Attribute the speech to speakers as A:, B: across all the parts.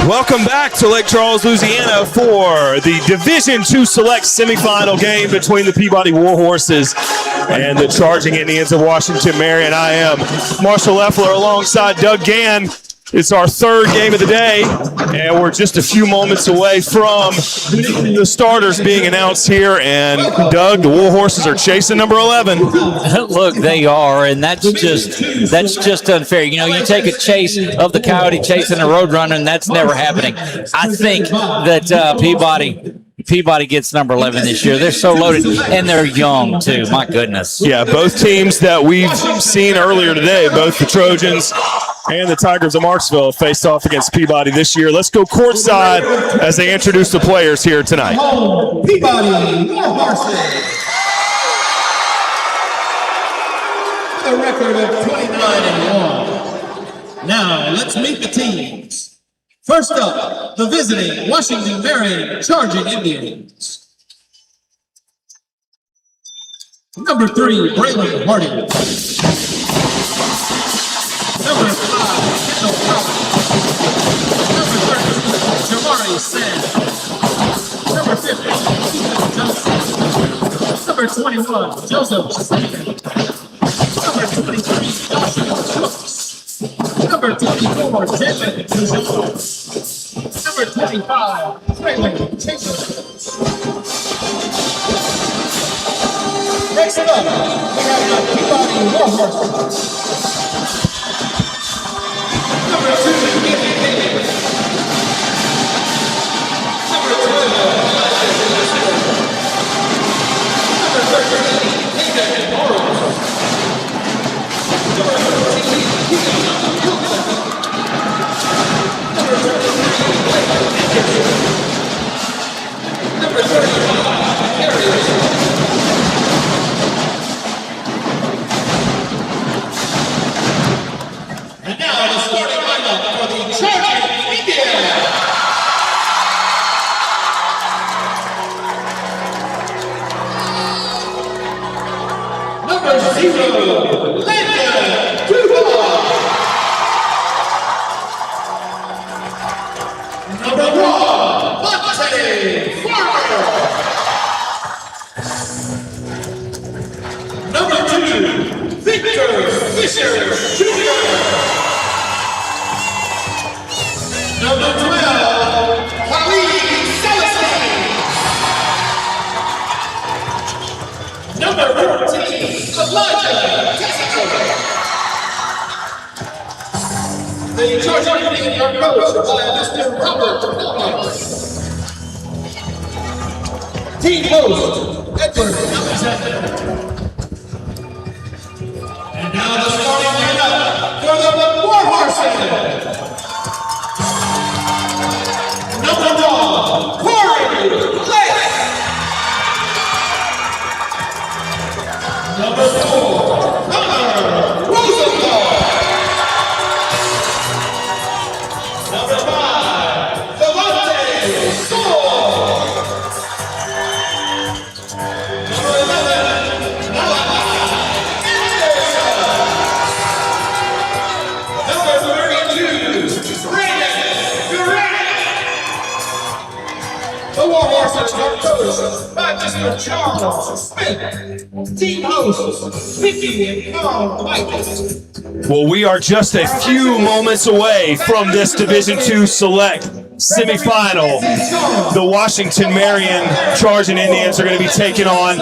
A: Welcome back to Lake Charles, Louisiana for the Division II Select Semifinal game between the Peabody Warhorses and the Charging Indians of Washington Marion. I am Marshall Leffler alongside Doug Gann. It's our third game of the day, and we're just a few moments away from the starters being announced here. And Doug, the Warhorses are chasing number 11.
B: Look, they are, and that's just unfair. You know, you take a chase of the Coyote chasing a Roadrunner, and that's never happening. I think that Peabody gets number 11 this year. They're so loaded, and they're young, too. My goodness.
A: Yeah, both teams that we've seen earlier today, both the Trojans and the Tigers of Marksville, faced off against Peabody this year. Let's go courtside as they introduce the players here tonight.
C: Peabody Warhorses. With a record of 29-1. Now, let's meet the teams. First up, the visiting Washington Marion Charging Indians. Number 3, Braylon Hardy. Number 5, Kendall Cotton. Number 13, Jamari Sand. Number 15, Ethan Johnson. Number 21, Joseph Sand. Number 23, Joshua Brooks. Number 24, David Pujol. Number 25, Traylon Taylor. Next up, we have the Peabody Warhorses. Number 2, Gibby Davis. Number 12, Number 13, Hayden Morris. Number 14, Keegan Hilton. Number 33, Blake Anderson. Number 35, Harry. And now the starting lineup for the Charging Indians. Number 0, Landon Duval. Number 1, Monte Farmer. Number 2, Victor Fisher Jr. Number 12, Khalid Celestine. Number 14, Elijah Tessico. The Charging Indians are coached by Mr. Robert Phillips. Team host, Edward Alexander. And now the starting lineup for the Warhorses. Number 1, Corey Lake. Number 4, Connor Rosenthal. Number 5, Devontae Soul. Number 11, Malachi Anderson. Number 32, Brandon Durant. The Warhorses are coached by Mr. Charles Smith. Team hosts, Vicky and Carl Michaels.
A: Well, we are just a few moments away from this Division II Select Semifinal. The Washington Marion Charging Indians are going to be taking on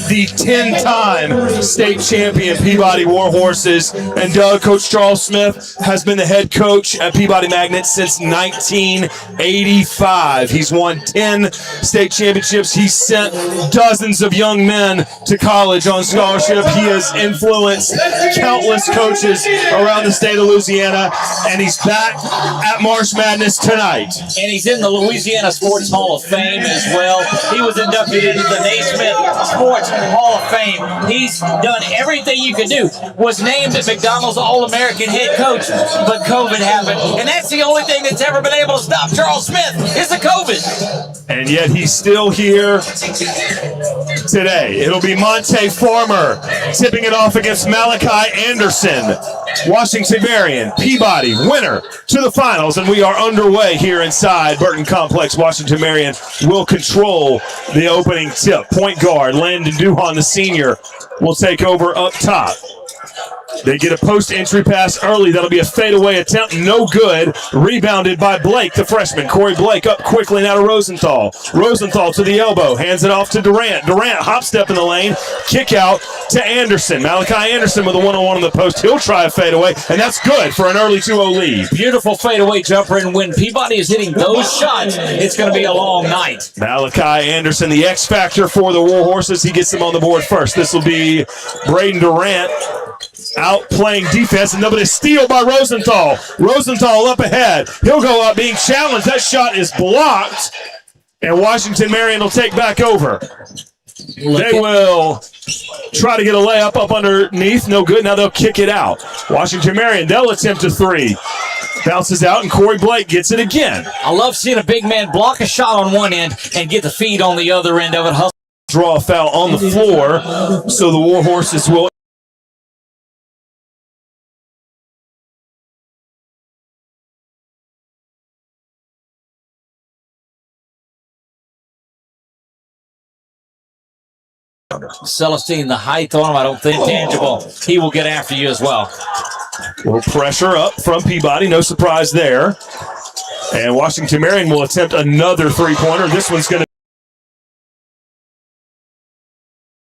A: the 10-time state champion Peabody Warhorses. And Doug, Coach Charles Smith has been the head coach at Peabody Magnet since 1985. He's won 10 state championships. He's sent dozens of young men to college on scholarship. He has influenced countless coaches around the state of Louisiana, and he's back at March Madness tonight.
B: And he's in the Louisiana Sports Hall of Fame as well. He was inducted into the Naismith Sports Hall of Fame. He's done everything you could do. Was named at McDonald's All-American head coach, but COVID happened. And that's the only thing that's ever been able to stop Charles Smith is the COVID.
A: And yet he's still here today. It'll be Monte Farmer tipping it off against Malachi Anderson. Washington Marion, Peabody, winner to the finals, and we are underway here inside Burton Complex. Washington Marion will control the opening tip. Point guard Landon Duhan, the senior, will take over up top. They get a post-entry pass early. That'll be a fadeaway attempt. No good. Rebounded by Blake, the freshman. Corey Blake up quickly now to Rosenthal. Rosenthal to the elbow. Hands it off to Durant. Durant hop step in the lane. Kick out to Anderson. Malachi Anderson with a one-on-one on the post. He'll try a fadeaway, and that's good for an early 2-0 lead.
B: Beautiful fadeaway jumper, and when Peabody is hitting those shots, it's going to be a long night.
A: Malachi Anderson, the X factor for the Warhorses. He gets them on the board first. This will be Braden Durant out playing defense, and a steal by Rosenthal. Rosenthal up ahead. He'll go up being challenged. That shot is blocked, and Washington Marion will take back over. They will try to get a layup up underneath. No good. Now they'll kick it out. Washington Marion, they'll attempt a three. Bounces out, and Corey Blake gets it again.
B: I love seeing a big man block a shot on one end and get the feed on the other end of it.
A: Draw a foul on the floor, so the Warhorses will
B: Celestine, the height on him, I don't think tangible. He will get after you as well.
A: Little pressure up from Peabody. No surprise there. And Washington Marion will attempt another three-pointer. This one's going to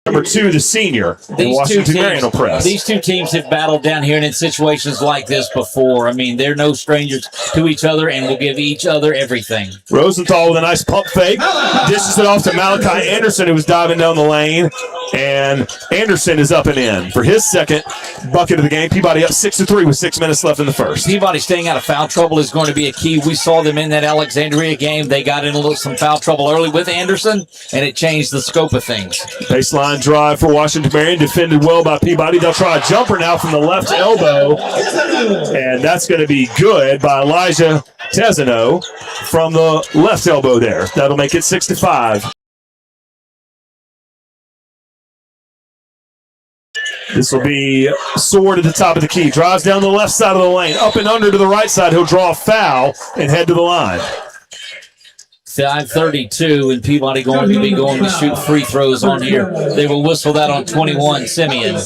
A: number two, the senior. And Washington Marion will press.
B: These two teams have battled down here and in situations like this before. I mean, they're no strangers to each other and will give each other everything.
A: Rosenthal with a nice pump fake. Dishes it off to Malachi Anderson, who was diving down the lane. And Anderson is up and in for his second bucket of the game. Peabody up 6-3 with 6 minutes left in the first.
B: Peabody staying out of foul trouble is going to be a key. We saw them in that Alexandria game. They got in some foul trouble early with Anderson, and it changed the scope of things.
A: Baseline drive for Washington Marion, defended well by Peabody. They'll try a jumper now from the left elbow, and that's going to be good by Elijah Tezano from the left elbow there. That'll make it 6-5. This will be Sword at the top of the key. Drives down the left side of the lane. Up and under to the right side. He'll draw a foul and head to the line.
B: 5:32, and Peabody going to shoot free throws on here. They will whistle that on 21, Simeon.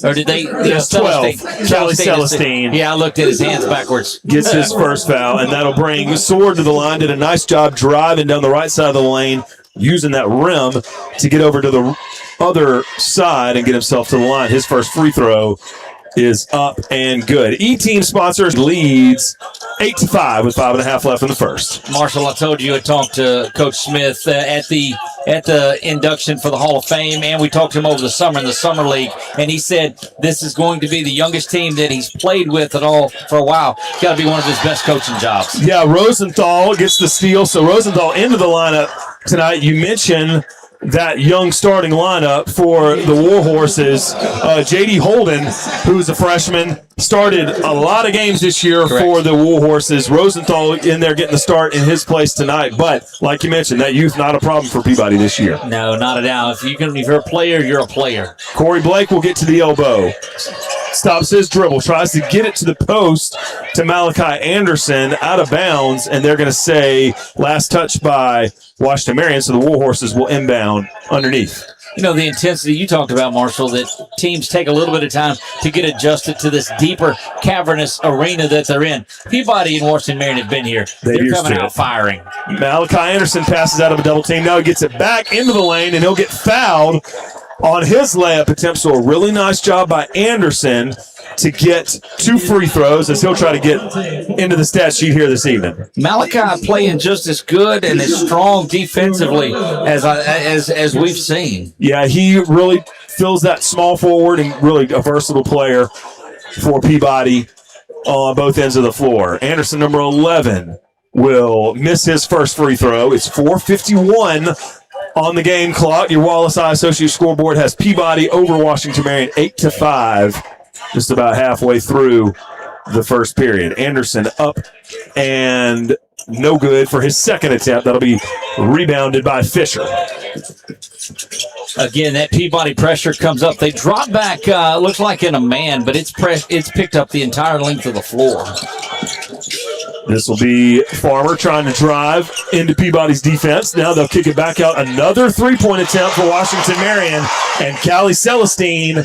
B: Or did they?
A: Yes, 12. Kelly Celestine.
B: Yeah, I looked at his hands backwards.
A: Gets his first foul, and that'll bring Sword to the line. Did a nice job driving down the right side of the lane, using that rim to get over to the other side and get himself to the line. His first free throw is up and good. E-Team sponsors leads 8-5 with 5.5 left in the first.
B: Marshall, I told you I talked to Coach Smith at the induction for the Hall of Fame, and we talked to him over the summer in the Summer League, and he said this is going to be the youngest team that he's played with at all for a while. It's got to be one of his best coaching jobs.
A: Yeah, Rosenthal gets the steal, so Rosenthal into the lineup tonight. You mentioned that young starting lineup for the Warhorses. J.D. Holden, who's a freshman, started a lot of games this year for the Warhorses. Rosenthal in there getting the start in his place tonight. But like you mentioned, that youth not a problem for Peabody this year.
B: No, not at all. If you're a player, you're a player.
A: Corey Blake will get to the elbow. Stops his dribble, tries to get it to the post to Malachi Anderson, out of bounds, and they're going to say last touch by Washington Marion, so the Warhorses will inbound underneath.
B: You know, the intensity you talked about, Marshall, that teams take a little bit of time to get adjusted to this deeper, cavernous arena that they're in. Peabody and Washington Marion have been here. They're coming out firing.
A: Malachi Anderson passes out of a double team. Now he gets it back into the lane, and he'll get fouled on his layup attempt. So a really nice job by Anderson to get 2 free throws as he'll try to get into the stat sheet here this evening.
B: Malachi playing just as good and as strong defensively as we've seen.
A: Yeah, he really fills that small forward and really a versatile player for Peabody on both ends of the floor. Anderson, number 11, will miss his first free throw. It's 4:51 on the game clock. Your Wallace Eye Associates scoreboard has Peabody over Washington Marion 8-5, just about halfway through the first period. Anderson up and No good for his second attempt. That'll be rebounded by Fisher.
B: Again, that Peabody pressure comes up. They drop back, looks like in a man, but it's picked up the entire length of the floor.
A: This will be Farmer trying to drive into Peabody's defense. Now they'll kick it back out. Another three-point attempt for Washington Marion. And Callie Celestine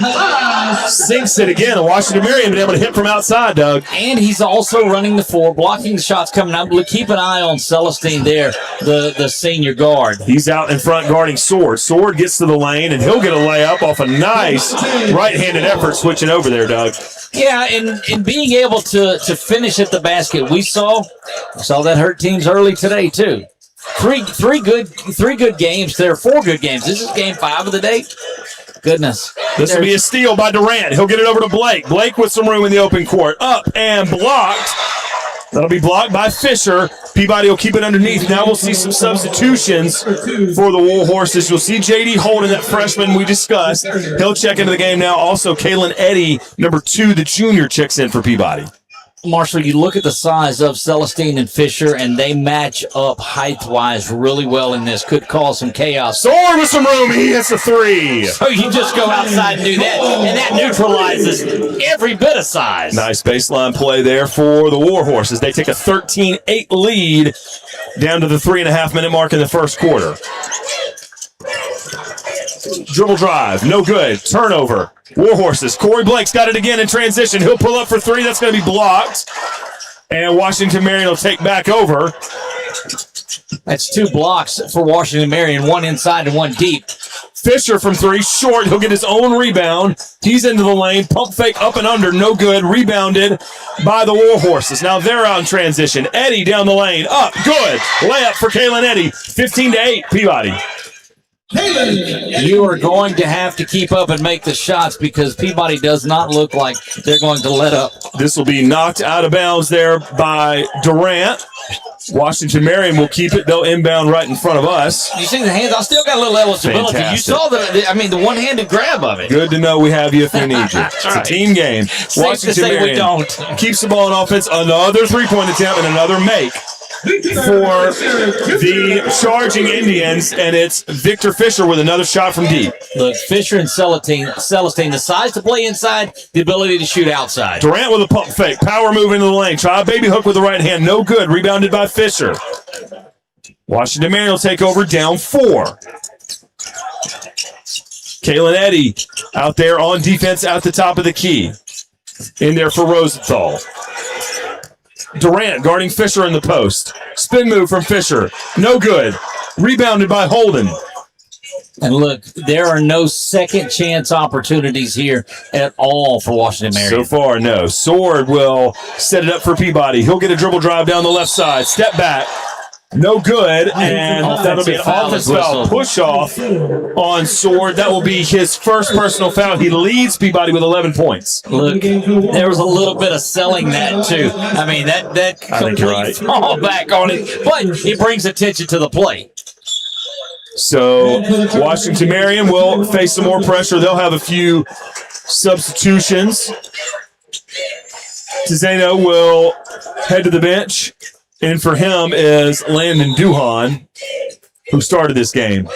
A: sinks it again. And Washington Marion been able to hit from outside, Doug.
B: And he's also running the floor, blocking the shots coming out. Keep an eye on Celestine there, the senior guard.
A: He's out in front guarding Sword. Sword gets to the lane, and he'll get a layup off a nice right-handed effort switching over there, Doug.
B: Yeah, and being able to finish at the basket, we saw that hurt teams early today too. Three good games there, 4 good games. This is game 5 of the day. Goodness.
A: This will be a steal by Durant. He'll get it over to Blake. Blake with some room in the open court. Up and blocked. That'll be blocked by Fisher. Peabody will keep it underneath. Now we'll see some substitutions for the War Horses. You'll see J.D. Holden, that freshman we discussed. He'll check into the game now. Also, Kalen Eddy, number 2, the junior, checks in for Peabody.
B: Marshall, you look at the size of Celestine and Fisher, and they match up height-wise really well in this. Could cause some chaos.
A: Sword with some room. He hits a 3.
B: So you just go outside and do that, and that neutralizes every bit of size.
A: Nice baseline play there for the War Horses. They take a 13-8 lead down to the 3.5-minute mark in the first quarter. Dribble drive, no good. Turnover. War Horses. Corey Blake's got it again in transition. He'll pull up for 3. That's going to be blocked. And Washington Marion will take back over.
B: That's 2 blocks for Washington Marion, 1 inside and 1 deep.
A: Fisher from 3, short. He'll get his own rebound. He's into the lane. Pump fake up and under, no good. Rebounded by the War Horses. Now they're out in transition. Eddy down the lane. Up, good. Layup for Kalen Eddy. 15-8, Peabody.
B: You are going to have to keep up and make the shots because Peabody does not look like they're going to let up.
A: This will be knocked out of bounds there by Durant. Washington Marion will keep it. They'll inbound right in front of us.
B: You see the hands? I still got a little eligibility.
A: Fantastic.
B: You saw the one-handed grab of it.
A: Good to know we have you if we need you. It's a team game.
B: Safe
A: Washington
B: to say
A: Marion
B: we don't.
A: keeps the ball on offense. Another three-point attempt and another make for the charging Indians, and it's Victor Fisher with another shot from deep.
B: Look, Fisher and Celestine, the size to play inside, the ability to shoot outside.
A: Durant with a pump fake, power move into the lane, try a baby hook with the right hand, no good, rebounded by Fisher. Washington Marion will take over down 4. Kalen Eddy out there on defense at the top of the key. In there for Rosenthal. Durant guarding Fisher in the post. Spin move from Fisher. No good. Rebounded by Holden.
B: And look, there are no second chance opportunities here at all for Washington Marion.
A: So far, no. Sword will set it up for Peabody. He'll get a dribble drive down the left side. Step back. No good, and that'll be an offensive foul push-off on Sword. That will be his first personal foul. He leads Peabody with 11 points.
B: Look, there was a little bit of selling that, too. I mean, that complete fall back on it, but it brings attention to the play.
A: So Washington Marion will face some more pressure. They'll have a few substitutions. Tizeno will head to the bench. And for him is Landon Duhan, who started this game.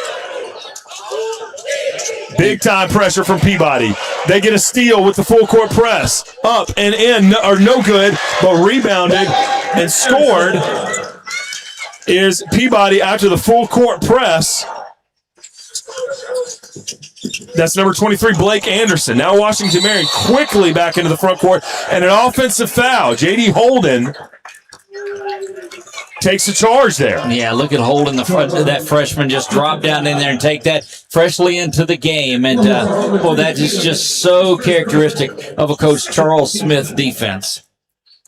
A: Big time pressure from Peabody. They get a steal with the full court press. Up and in, or no good, but rebounded and scored is Peabody after the full court press. That's number 23, Blake Anderson. Now Washington Marion quickly back into the front court and an offensive foul. J.D. Holden takes a charge there.
B: Yeah, look at Holden, that freshman just drop down in there and take that freshly into the game. And, that is just so characteristic of a Coach Charles Smith defense.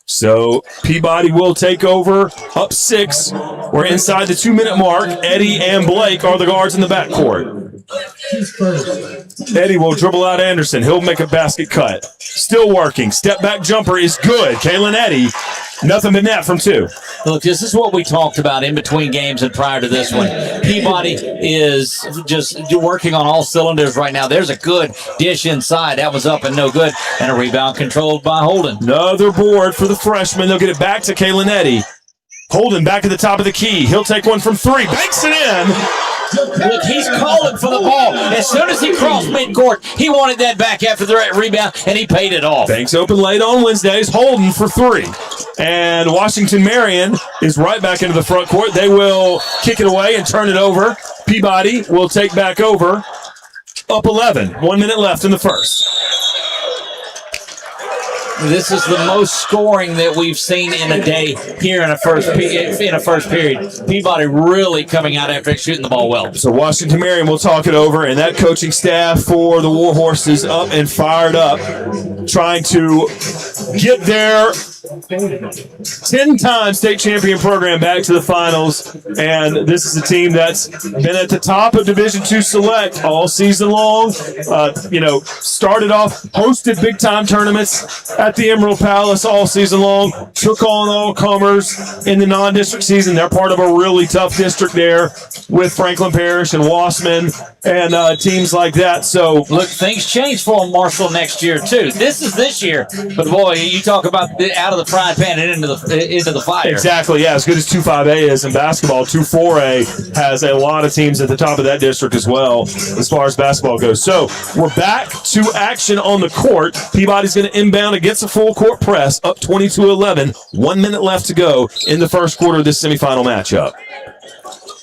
A: So Peabody will take over up 6. We're inside the 2-minute mark. Eddy and Blake are the guards in the backcourt. Eddy will dribble out Anderson. He'll make a basket cut. Still working. Step back jumper is good. Kalen Eddy, nothing but net from 2.
B: Look, this is what we talked about in between games and prior to this one. Peabody is just working on all cylinders right now. There's a good dish inside. That was up and no good. And a rebound controlled by Holden.
A: Another board for the freshman. They'll get it back to Kalen Eddy. Holden back at the top of the key. He'll take one from 3. Banks it in.
B: Look, he's calling for the ball. As soon as he crossed midcourt, he wanted that back after the rebound, and he paid it off.
A: Banks open late on Wednesdays. Holden for 3. And Washington Marion is right back into the front court. They will kick it away and turn it over. Peabody will take back over. Up 11. 1 minute left in the first.
B: This is the most scoring that we've seen in a day here in a first period. Peabody really coming out after shooting the ball well.
A: So Washington Marion will talk it over, and that coaching staff for the Warhorses up and fired up, trying to get their 10-time state champion program back to the finals. And this is a team that's been at the top of Division II Select all season long. Started off, hosted big-time tournaments at the Emerald Palace all season long, took on all comers in the non-district season. They're part of a really tough district there with Franklin Parish and Wassman and teams like that. So
B: look, things change for them, Marshall, next year too. This is this year, but boy, you talk about out of the frying pan and into the fire.
A: Exactly, yeah. As good as 2-5A is in basketball, 2-4A has a lot of teams at the top of that district as well, as far as basketball goes. So we're back to action on the court. Peabody's going to inbound against a full court press, up 22-11. 1 minute left to go in the first quarter of this semifinal matchup.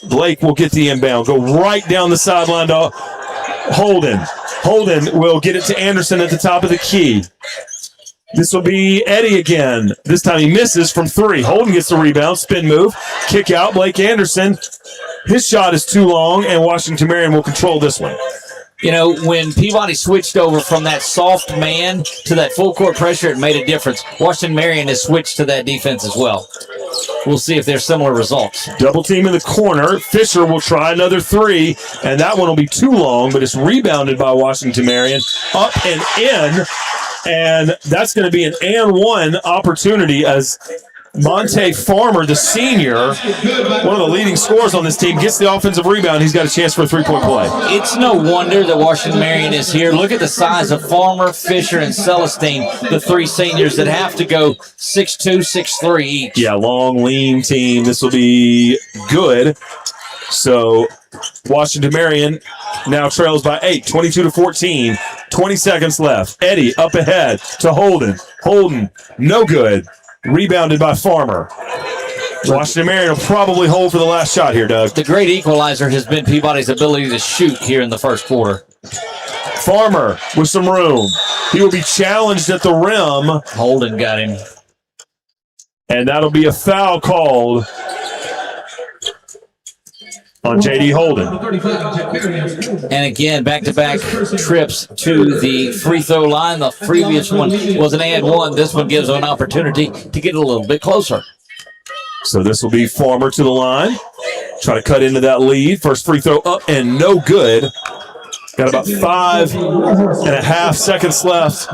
A: Blake will get the inbound, go right down the sideline to Holden. Holden will get it to Anderson at the top of the key. This will be Eddie again. This time he misses from 3. Holden gets the rebound, spin move, kick out. Blake Anderson, his shot is too long, and Washington Marion will control this one.
B: You know, when Peabody switched over from that soft man to that full court pressure, it made a difference. Washington Marion has switched to that defense as well. We'll see if there's similar results.
A: Double team in the corner. Fisher will try another 3, and that one will be too long, but it's rebounded by Washington Marion. Up and in, and that's going to be an and one opportunity as Monte Farmer, the senior, one of the leading scorers on this team, gets the offensive rebound. He's got a chance for a three-point play.
B: It's no wonder that Washington Marion is here. Look at the size of Farmer, Fisher, and Celestine, the 3 seniors that have to go 6'2", 6'3" each.
A: Yeah, long, lean team. This will be good. So Washington Marion now trails by 8, 22-14. 20 seconds left. Eddie up ahead to Holden. Holden, no good. Rebounded by Farmer. Washington Marion will probably hold for the last shot here, Doug.
B: The great equalizer has been Peabody's ability to shoot here in the first quarter.
A: Farmer with some room. He will be challenged at the rim.
B: Holden got him.
A: And that'll be a foul called on J.D. Holden.
B: And again, back-to-back trips to the free throw line. The previous one was an and one. This one gives them an opportunity to get a little bit closer.
A: So this will be Farmer to the line. Try to cut into that lead. First free throw up and no good. Got about 5.5 seconds left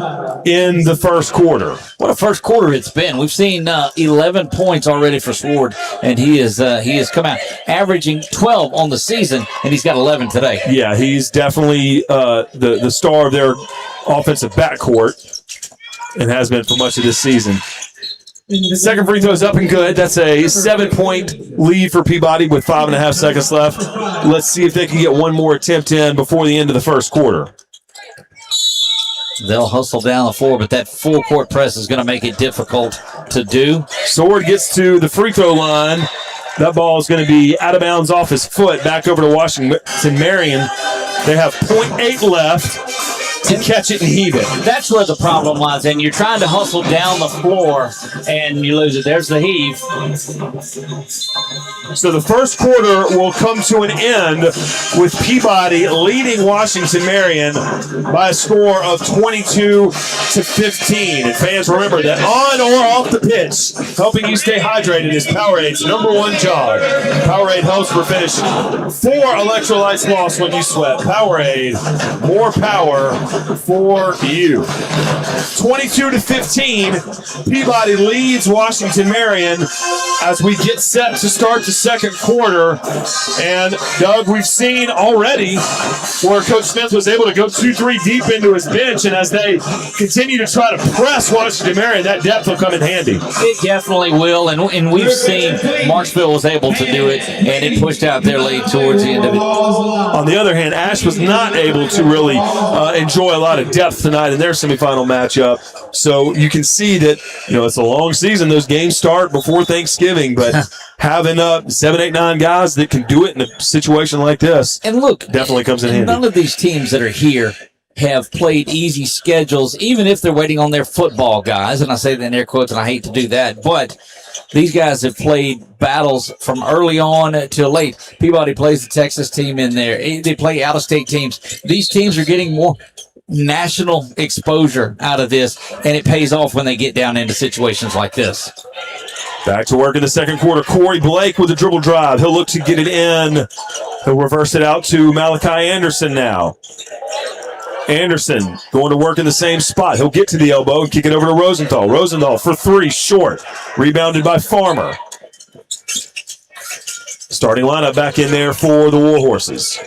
A: in the first quarter.
B: What a first quarter it's been. We've seen 11 points already for Sword, and he has come out averaging 12 on the season, and he's got 11 today.
A: Yeah, he's definitely the star of their offensive backcourt and has been for much of this season. The second free throw is up and good. That's a 7-point lead for Peabody with 5.5 seconds left. Let's see if they can get one more attempt in before the end of the first quarter.
B: They'll hustle down the floor, but that full court press is going to make it difficult to do.
A: Sword gets to the free throw line. That ball is going to be out of bounds off his foot. Back over to Washington Marion. They have 0.8 left to catch it and heave it.
B: That's where the problem lies, and you're trying to hustle down the floor, and you lose it. There's the heave.
A: So the first quarter will come to an end with Peabody leading Washington Marion by a score of 22-15. And fans, remember that on or off the pitch, helping you stay hydrated is Powerade's #1 job. Powerade helps prevent 4 electrolytes lost when you sweat. Powerade, more power for you. 22-15, Peabody leads Washington Marion as we get set to start the second quarter. And Doug, we've seen already where Coach Smith was able to go 2-3 deep into his bench, and as they continue to try to press Washington Marion, that depth will come in handy.
B: It definitely will, and we've seen Marshville was able to do it, and it pushed out their lead towards the end of it.
A: On the other hand, Ash was not able to really enjoy a lot of depth tonight in their semifinal matchup. So you can see that, it's a long season. Those games start before Thanksgiving, but having 7, 8, 9 guys that can do it in a situation like this,
B: and look,
A: definitely comes in handy.
B: None of these teams that are here have played easy schedules, even if they're waiting on their football guys. And I say that in air quotes, and I hate to do that, but these guys have played battles from early on till late. Peabody plays the Texas team in there. They play out-of-state teams. These teams are getting more national exposure out of this, and it pays off when they get down into situations like this.
A: Back to work in the second quarter. Corey Blake with a dribble drive. He'll look to get it in. He'll reverse it out to Malachi Anderson now. Anderson going to work in the same spot. He'll get to the elbow and kick it over to Rosenthal. Rosenthal for 3, short. Rebounded by Farmer. Starting lineup back in there for the Warhorses.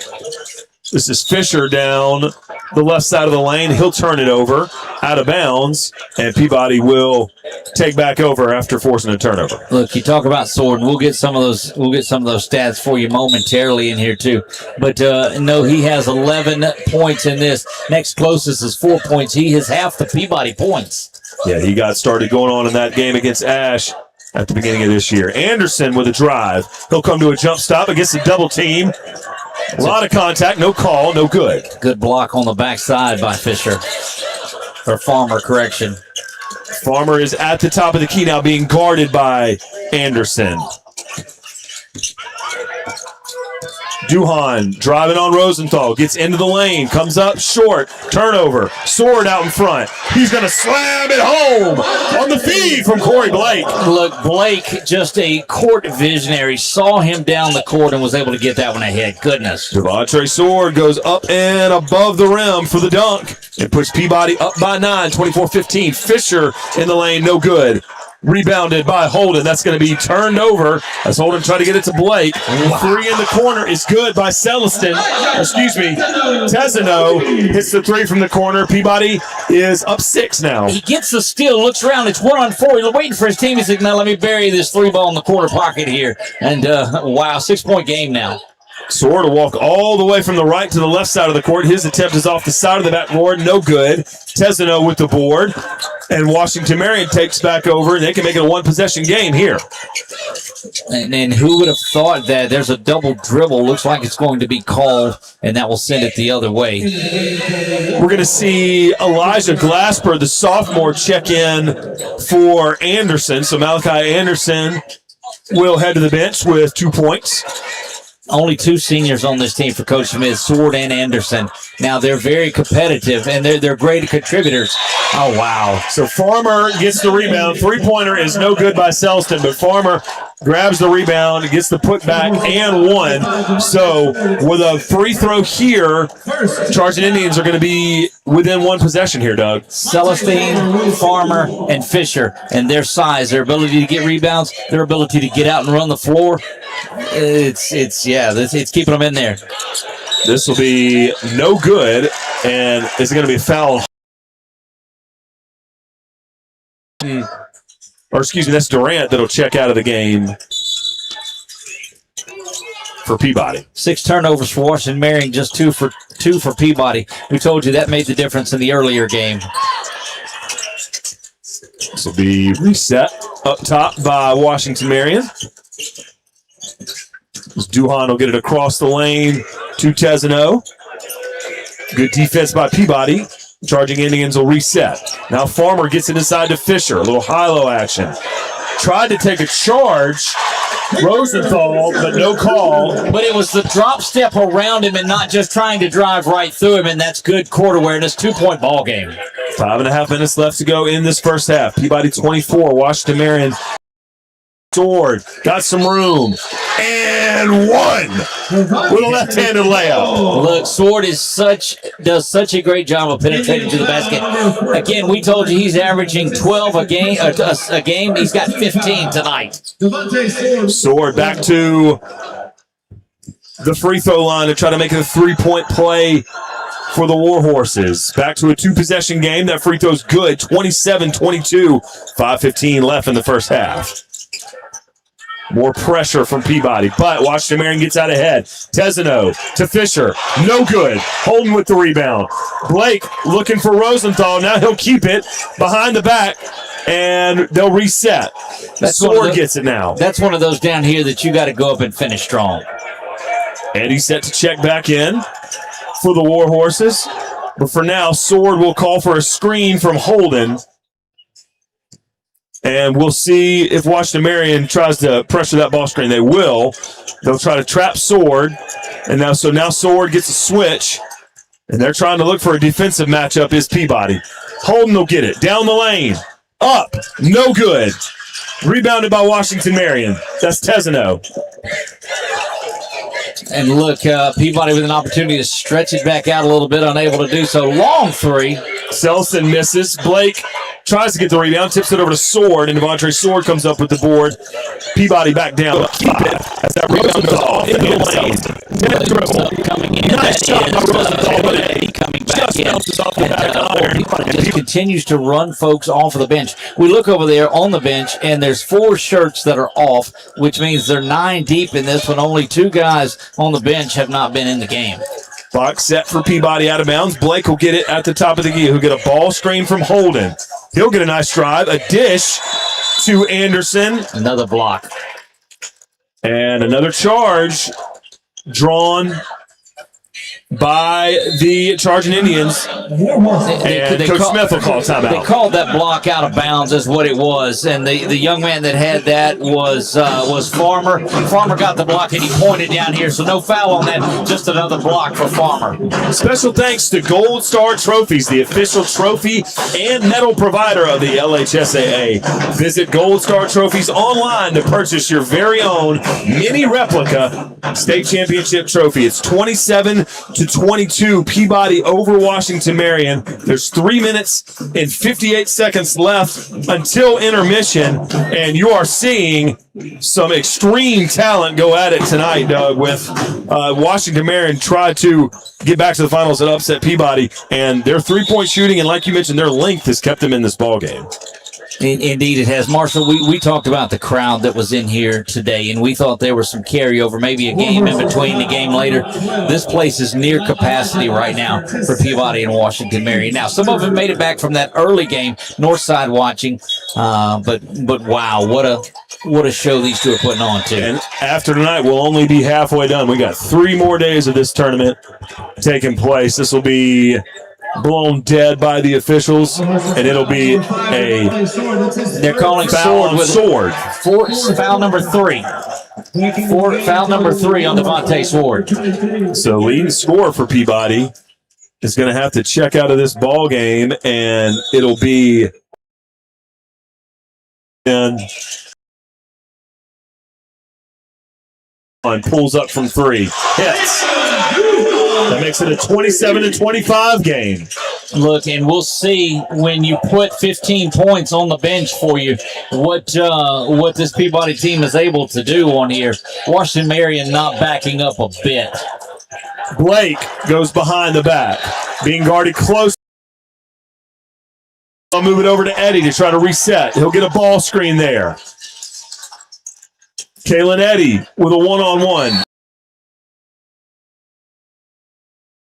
A: This is Fisher down the left side of the lane. He'll turn it over out of bounds, and Peabody will take back over after forcing a turnover.
B: Look, you talk about Sword, and we'll get some of those stats for you momentarily in here too. But no, he has 11 points in this. Next closest is 4 points. He has half the Peabody points.
A: Yeah, he got started going on in that game against Ash at the beginning of this year. Anderson with a drive. He'll come to a jump stop against a double team. A lot of contact, no call, no good.
B: Good block on the backside by Fisher. Or Farmer, correction.
A: Farmer is at the top of the key now, being guarded by Anderson. Duhan driving on Rosenthal, gets into the lane, comes up short, turnover, Sword out in front. He's going to slam it home on the feed from Corey Blake.
B: Look, Blake, just a court visionary, saw him down the court and was able to get that one ahead. Goodness.
A: Devontre Sword goes up and above the rim for the dunk and puts Peabody up by 9, 24-15. Fisher in the lane, no good. Rebounded by Holden. That's going to be turned over as Holden tried to get it to Blake. 3 in the corner is good by Celestin. Tesano hits the 3 from the corner. Peabody is up 6 now.
B: He gets the steal, looks around. It's 1-on-4. He's waiting for his team. He's like, now let me bury this 3 ball in the corner pocket here. And wow, 6-point game now.
A: Sword will walk all the way from the right to the left side of the court. His attempt is off the side of the backboard. No good. Tesano with the board. And Washington Marion takes back over, and they can make it a one-possession game here.
B: And who would have thought that there's a double dribble? Looks like it's going to be called, and that will send it the other way.
A: We're going to see Elijah Glasper, the sophomore, check in for Anderson. So Malachi Anderson will head to the bench with 2 points.
B: Only 2 seniors on this team for Coach Smith, Sword and Anderson. Now, they're very competitive, and they're great contributors. Oh, wow.
A: So Farmer gets the rebound. 3-pointer is no good by Selston, but Farmer grabs the rebound, gets the putback, and 1. So with a free throw here, Charging Indians are going to be within 1 possession here, Doug.
B: Celestine, Farmer, and Fisher, and their size, their ability to get rebounds, their ability to get out and run the floor, it's keeping them in there.
A: This will be no good, and it's going to be a foul. Or excuse me, that's Durant that'll check out of the game for Peabody.
B: 6 turnovers for Washington Marion, just 2 for Peabody. We told you that made the difference in the earlier game.
A: This will be reset up top by Washington Marion. Duhan will get it across the lane to Tesano. Good defense by Peabody. Charging Indians will reset. Now Farmer gets it inside to Fisher. A little high-low action. Tried to take a charge. Rosenthal, but no call.
B: But it was the drop step around him and not just trying to drive right through him, and that's good court awareness. 2-point ball game.
A: 5.5 minutes left to go in this first half. Peabody 24, Washington Marion Sword got some room. And one with a left-handed layup.
B: Look, Sword does such a great job of penetrating to the basket. Again, we told you he's averaging 12 a game. He's got 15 tonight.
A: Sword back to the free throw line to try to make it a three-point play for the Warhorses. Back to a two-possession game. That free throw's good. 27-22. 5:15 left in the first half. More pressure from Peabody, but Washington Marion gets out ahead. Tesano to Fisher. No good. Holden with the rebound. Blake looking for Rosenthal. Now he'll keep it behind the back, and they'll reset. Sword gets it now.
B: That's one of those down here that you got to go up and finish strong.
A: Eddie set to check back in for the Warhorses. But for now, Sword will call for a screen from Holden. And we'll see if Washington Marion tries to pressure that ball screen. They will. They'll try to trap Sword. And now Sword gets a switch. And they're trying to look for a defensive matchup is Peabody. Holden will get it. Down the lane. Up. No good. Rebounded by Washington Marion. That's Tesano.
B: And look, Peabody with an opportunity to stretch it back out a little bit, unable to do so. Long three.
A: Selson misses. Blake tries to get the rebound, tips it over to Sword, and Devontae Sword comes up with the board. Peabody back down. Keep it as that rebound goes off in the lane.
B: Coming in.
A: Nice shot by Rosenthal, but Eddie
B: coming back
A: just
B: in.
A: bounces off the back iron.
B: Peabody just continues to run folks off of the bench. We look over there on the bench, and there's 4 shirts that are off, which means they're 9 deep in this one. Only 2 guys on the bench have not been in the game.
A: Box set for Peabody out of bounds. Blake will get it at the top of the key. He'll get a ball screen from Holden. He'll get a nice drive. A dish to Anderson.
B: Another block.
A: And another charge drawn by the Charging Indians. And Coach Smith will call timeout.
B: They called that block out of bounds is what it was. And the young man that had that was Farmer. Farmer got the block and he pointed down here. So no foul on that. Just another block for Farmer.
A: Special thanks to Gold Star Trophies, the official trophy and medal provider of the LHSAA. Visit Gold Star Trophies online to purchase your very own mini replica state championship trophy. It's 27-22, Peabody over Washington Marion. There's 3 minutes and 58 seconds left until intermission, and you are seeing some extreme talent go at it tonight, Doug, with Washington Marion try to get back to the finals and upset Peabody, and their three-point shooting and, like you mentioned, their length has kept them in this ball game.
B: Indeed, it has. Marshall, we talked about the crowd that was in here today, and we thought there was some carryover, maybe a game in between, the game later. This place is near capacity right now for Peabody and Washington Marion. Now, some of them made it back from that early game, north side watching, but wow, what a show these two are putting on, too.
A: And after tonight, we'll only be halfway done. We got 3 more days of this tournament taking place. This will be blown dead by the officials, and it'll be
B: they're calling
A: foul on Sword.
B: Foul number 3. Foul number 3 on Devontae Sword.
A: So leading scorer for Peabody is going to have to check out of this ball game, and it'll be and pulls up from 3. Hits. That makes it a 27-25 game.
B: Look, and we'll see when you put 15 points on the bench for you what this Peabody team is able to do on here. Washington Marion not backing up a bit.
A: Blake goes behind the back, being guarded close. I'll move it over to Eddie to try to reset. He'll get a ball screen there. Kalen Eddy with a one-on-one.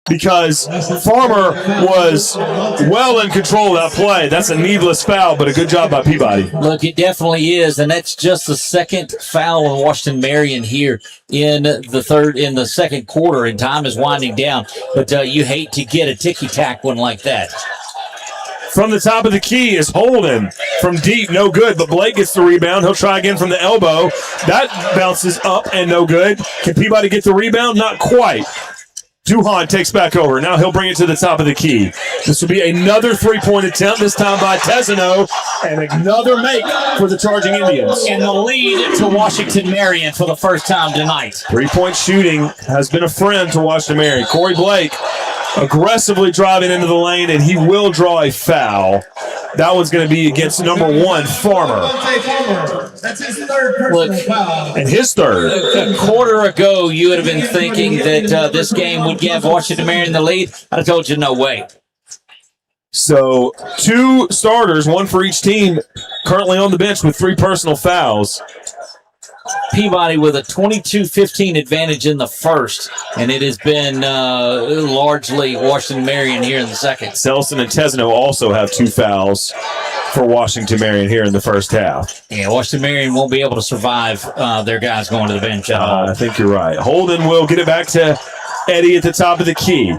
A: Because Farmer was well in control of that play. That's a needless foul, but a good job by Peabody.
B: Look, it definitely is, and that's just the second foul on Washington Marion here in the second quarter, and time is winding down. But you hate to get a ticky-tack one like that.
A: From the top of the key is Holden. From deep, no good, but Blake gets the rebound. He'll try again from the elbow. That bounces up and no good. Can Peabody get the rebound? Not quite. Duhan takes back over. Now he'll bring it to the top of the key. This will be another three-point attempt, this time by Tesano, and another make for the Charging Indians.
B: And the lead to Washington Marion for the first time tonight.
A: Three-point shooting has been a friend to Washington Marion. Corey Blake aggressively driving into the lane, and he will draw a foul. That one's going to be against number 1, Farmer.
C: That's his third personal foul.
A: And his third.
B: A quarter ago, you would have been thinking that this game would give Washington Marion the lead. I'd have told you no way.
A: So 2 starters, 1 for each team, currently on the bench with 3 personal fouls.
B: Peabody with a 22-15 advantage in the first, and it has been largely Washington Marion here in the second.
A: Selson and Tesano also have 2 fouls for Washington Marion here in the first half.
B: Yeah, Washington Marion won't be able to survive their guys going to the bench at all.
A: I think you're right. Holden will get it back to Eddie at the top of the key.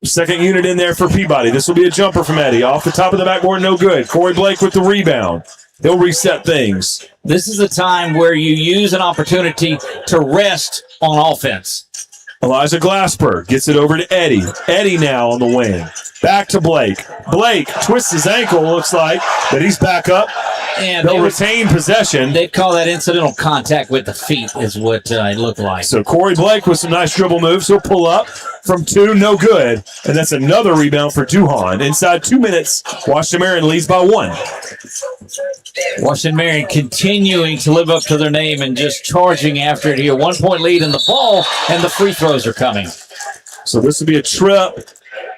A: Second unit in there for Peabody. This will be a jumper from Eddie. Off the top of the backboard, no good. Corey Blake with the rebound. He'll reset things.
B: This is a time where you use an opportunity to rest on offense.
A: Elijah Glasper gets it over to Eddie. Eddie now on the wing. Back to Blake. Blake twists his ankle, looks like, but he's back up.
B: And
A: They'll retain possession.
B: They'd call that incidental contact with the feet is what it looked like.
A: So Corey Blake with some nice dribble moves. He'll pull up from 2, no good. And that's another rebound for Duhan. Inside 2 minutes, Washington Marion leads by 1.
B: Washington Marion continuing to live up to their name and just charging after it here. 1 point lead in the ball, and the free throws are coming.
A: So this will be a trip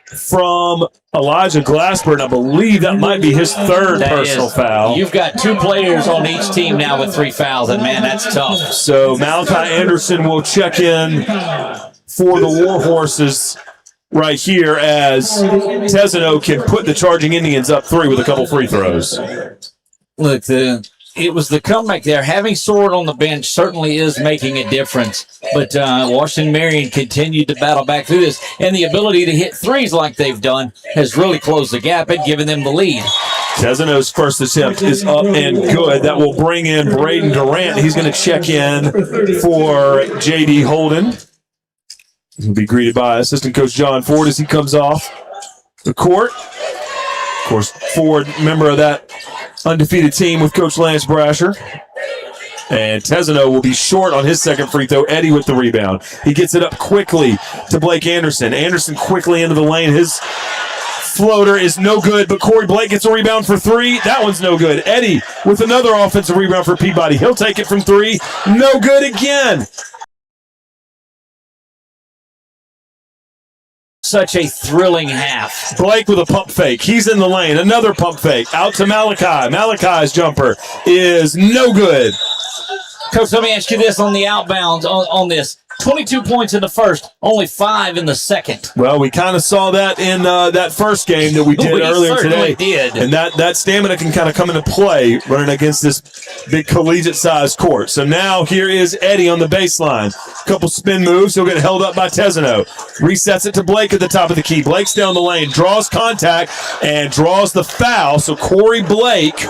A: from Elijah Glasper, and I believe that might be his third personal foul.
B: You've got 2 players on each team now with 3 fouls, and man, that's tough.
A: So Malachi Anderson will check in for the Warhorses right here as Tesano can put the Charging Indians up 3 with a couple free throws.
B: Look, it was the comeback there. Having Sword on the bench certainly is making a difference. But Washington Marion continued to battle back through this. And the ability to hit threes like they've done has really closed the gap and given them the lead.
A: Tesano's first attempt is up and good. That will bring in Braden Durant. He's going to check in for J.D. Holden. He'll be greeted by assistant coach John Ford as he comes off the court. Of course, Ford, member of that undefeated team with Coach Lance Brasher. And Tesano will be short on his second free throw. Eddie with the rebound. He gets it up quickly to Blake Anderson. Anderson quickly into the lane. His floater is no good, but Corey Blake gets a rebound for 3. That one's no good. Eddie with another offensive rebound for Peabody. He'll take it from 3. No good again.
B: Such a thrilling half.
A: Blake with a pump fake. He's in the lane. Another pump fake. Out to Malachi. Malachi's jumper is no good.
B: Coach, let me ask you this on the outbounds on this. 22 points in the first, only 5 in the second.
A: Well, we kind of saw that in that first game that we did earlier today.
B: Did.
A: And that stamina can kind of come into play running against this big collegiate-sized court. So now here is Eddie on the baseline. Couple spin moves. He'll get held up by Tesano. Resets it to Blake at the top of the key. Blake's down the lane, draws contact, and draws the foul. So Corey Blake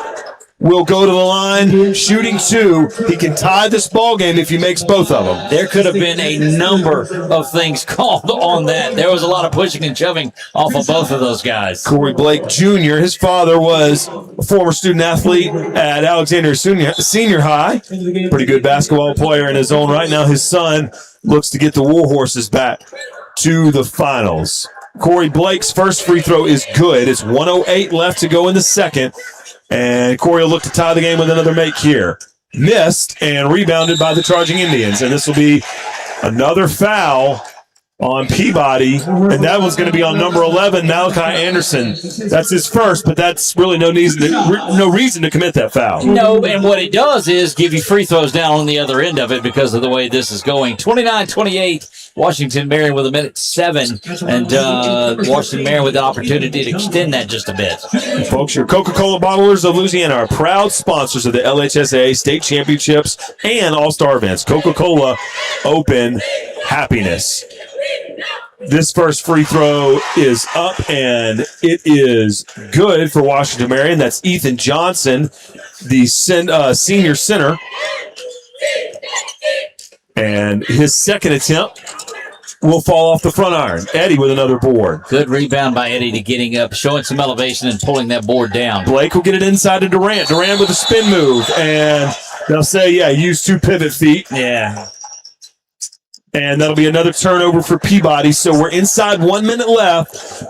A: will go to the line, shooting 2. He can tie this ball game if he makes both of them.
B: There could have been a number of things called on that. There was a lot of pushing and shoving off of both of those guys.
A: Corey Blake Jr., his father was a former student athlete at Alexandria Senior High. Pretty good basketball player in his own right. Now his son looks to get the Warhorses back to the finals. Corey Blake's first free throw is good. It's 1:08 left to go in the second. And Corey will look to tie the game with another make here. Missed and rebounded by the Charging Indians. And this will be another foul on Peabody. And that one's going to be on number 11, Malachi Anderson. That's his first, but that's really no reason to commit that foul.
B: No, and what it does is give you free throws down on the other end of it because of the way this is going. 29-28. Washington Marion with 1:07, and Washington Marion with an opportunity to extend that just a bit.
A: Folks, your Coca-Cola bottlers of Louisiana are proud sponsors of the LHSAA State Championships and All-Star events. Coca-Cola Open Happiness. This first free throw is up, and it is good for Washington Marion. That's Ethan Johnson, the senior center. And his second attempt will fall off the front iron. Eddie with another board.
B: Good rebound by Eddie to getting up, showing some elevation and pulling that board down.
A: Blake will get it inside to Durant. Durant with a spin move. And they'll say, yeah, use 2 pivot feet.
B: Yeah.
A: And that'll be another turnover for Peabody. So we're inside 1 minute left.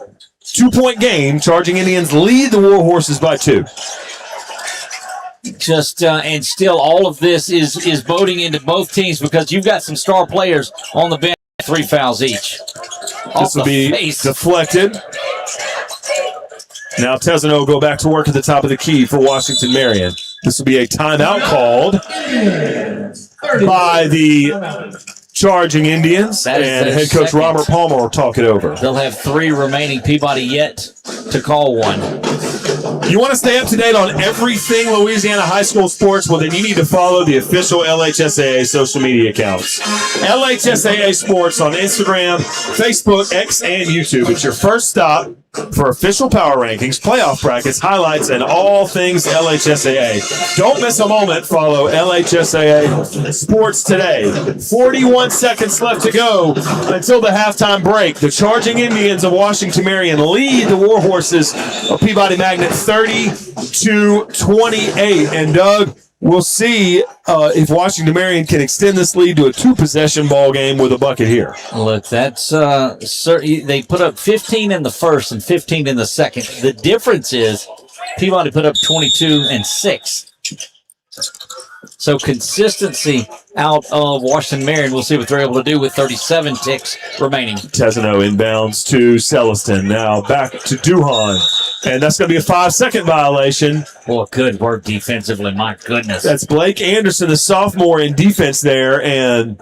A: 2-point game. Charging Indians lead the War Horses by 2.
B: Just and still all of this is boding into both teams because you've got some star players on the bench, 3 fouls each.
A: This will be deflected. Now Tesano will go back to work at the top of the key for Washington Marion. This will be a timeout called by the Charging Indians, and head coach Robert Palmer will talk it over.
B: They'll have 3 remaining. Peabody yet to call one.
A: You want to stay up to date on everything Louisiana high school sports? Well, then you need to follow the official LHSAA social media accounts. LHSAA Sports on Instagram, Facebook, X, and YouTube. It's your first stop for official power rankings, playoff brackets, highlights, and all things LHSAA. Don't miss a moment. Follow LHSAA Sports today. 41 seconds left to go until the halftime break. The Charging Indians of Washington Marion lead the War Horses of Peabody Magnet 30-28. And Doug, we'll see if Washington Marion can extend this lead to a 2-possession ball game with a bucket here.
B: Look, that's they put up 15 in the first and 15 in the second. The difference is Peabody put up 22 and 6. So consistency out of Washington Marion. We'll see what they're able to do with 37 ticks remaining.
A: Tesano inbounds to Celestin. Now back to Duhan. And that's going to be a 5-second violation.
B: Well, good work defensively. My goodness.
A: That's Blake Anderson, the sophomore, in defense there. And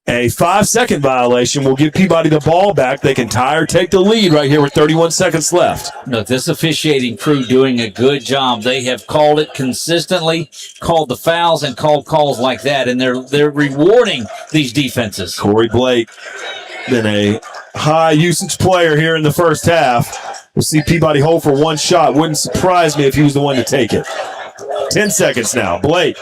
A: a 5-second violation will give Peabody the ball back. They can tie or take the lead right here with 31 seconds left.
B: Look, this officiating crew doing a good job. They have called it consistently, called the fouls, and called calls like that. And they're rewarding these defenses.
A: Corey Blake, been a high usage player here in the first half. We'll see Peabody hold for 1 shot. Wouldn't surprise me if he was the one to take it. 10 seconds now. Blake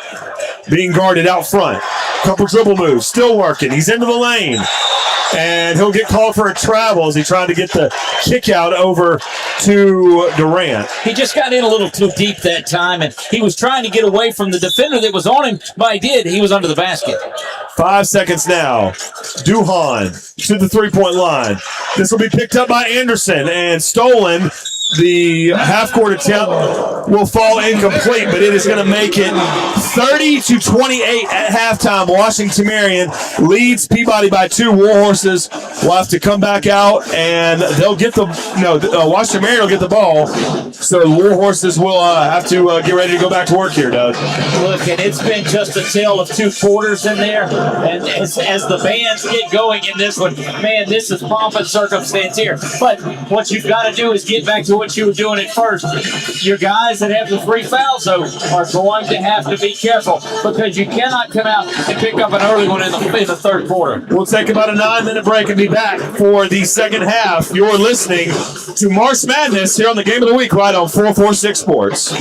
A: being guarded out front. Couple dribble moves. Still working. He's into the lane. And he'll get called for a travel as he tried to get the kick out over to Durant.
B: He just got in a little too deep that time, and he was trying to get away from the defender that was on him, but he did. He was under the basket.
A: 5 seconds now. Duhan to the 3-point line. This will be picked up by Anderson and stolen. The half-court attempt will fall incomplete, but it is going to make it 30-28 at halftime. Washington Marion leads Peabody by 2. War Horses will have to come back out, and they'll get Washington Marion will get the ball. So the War Horses will have to get ready to go back to work here, Doug.
B: Look, and it's been just a tale of 2 quarters in there. And as the bands get going in this one, man, this is pomp and circumstance here. But what you've got to do is get back to what you were doing at first. Your guys that have the 3 fouls, though, are going to have to be careful because you cannot come out and pick up an early one in the third quarter.
A: We'll take about a 9-minute break and be back for the second half. You're listening to March Madness here on the Game of the Week right on 446 Sports.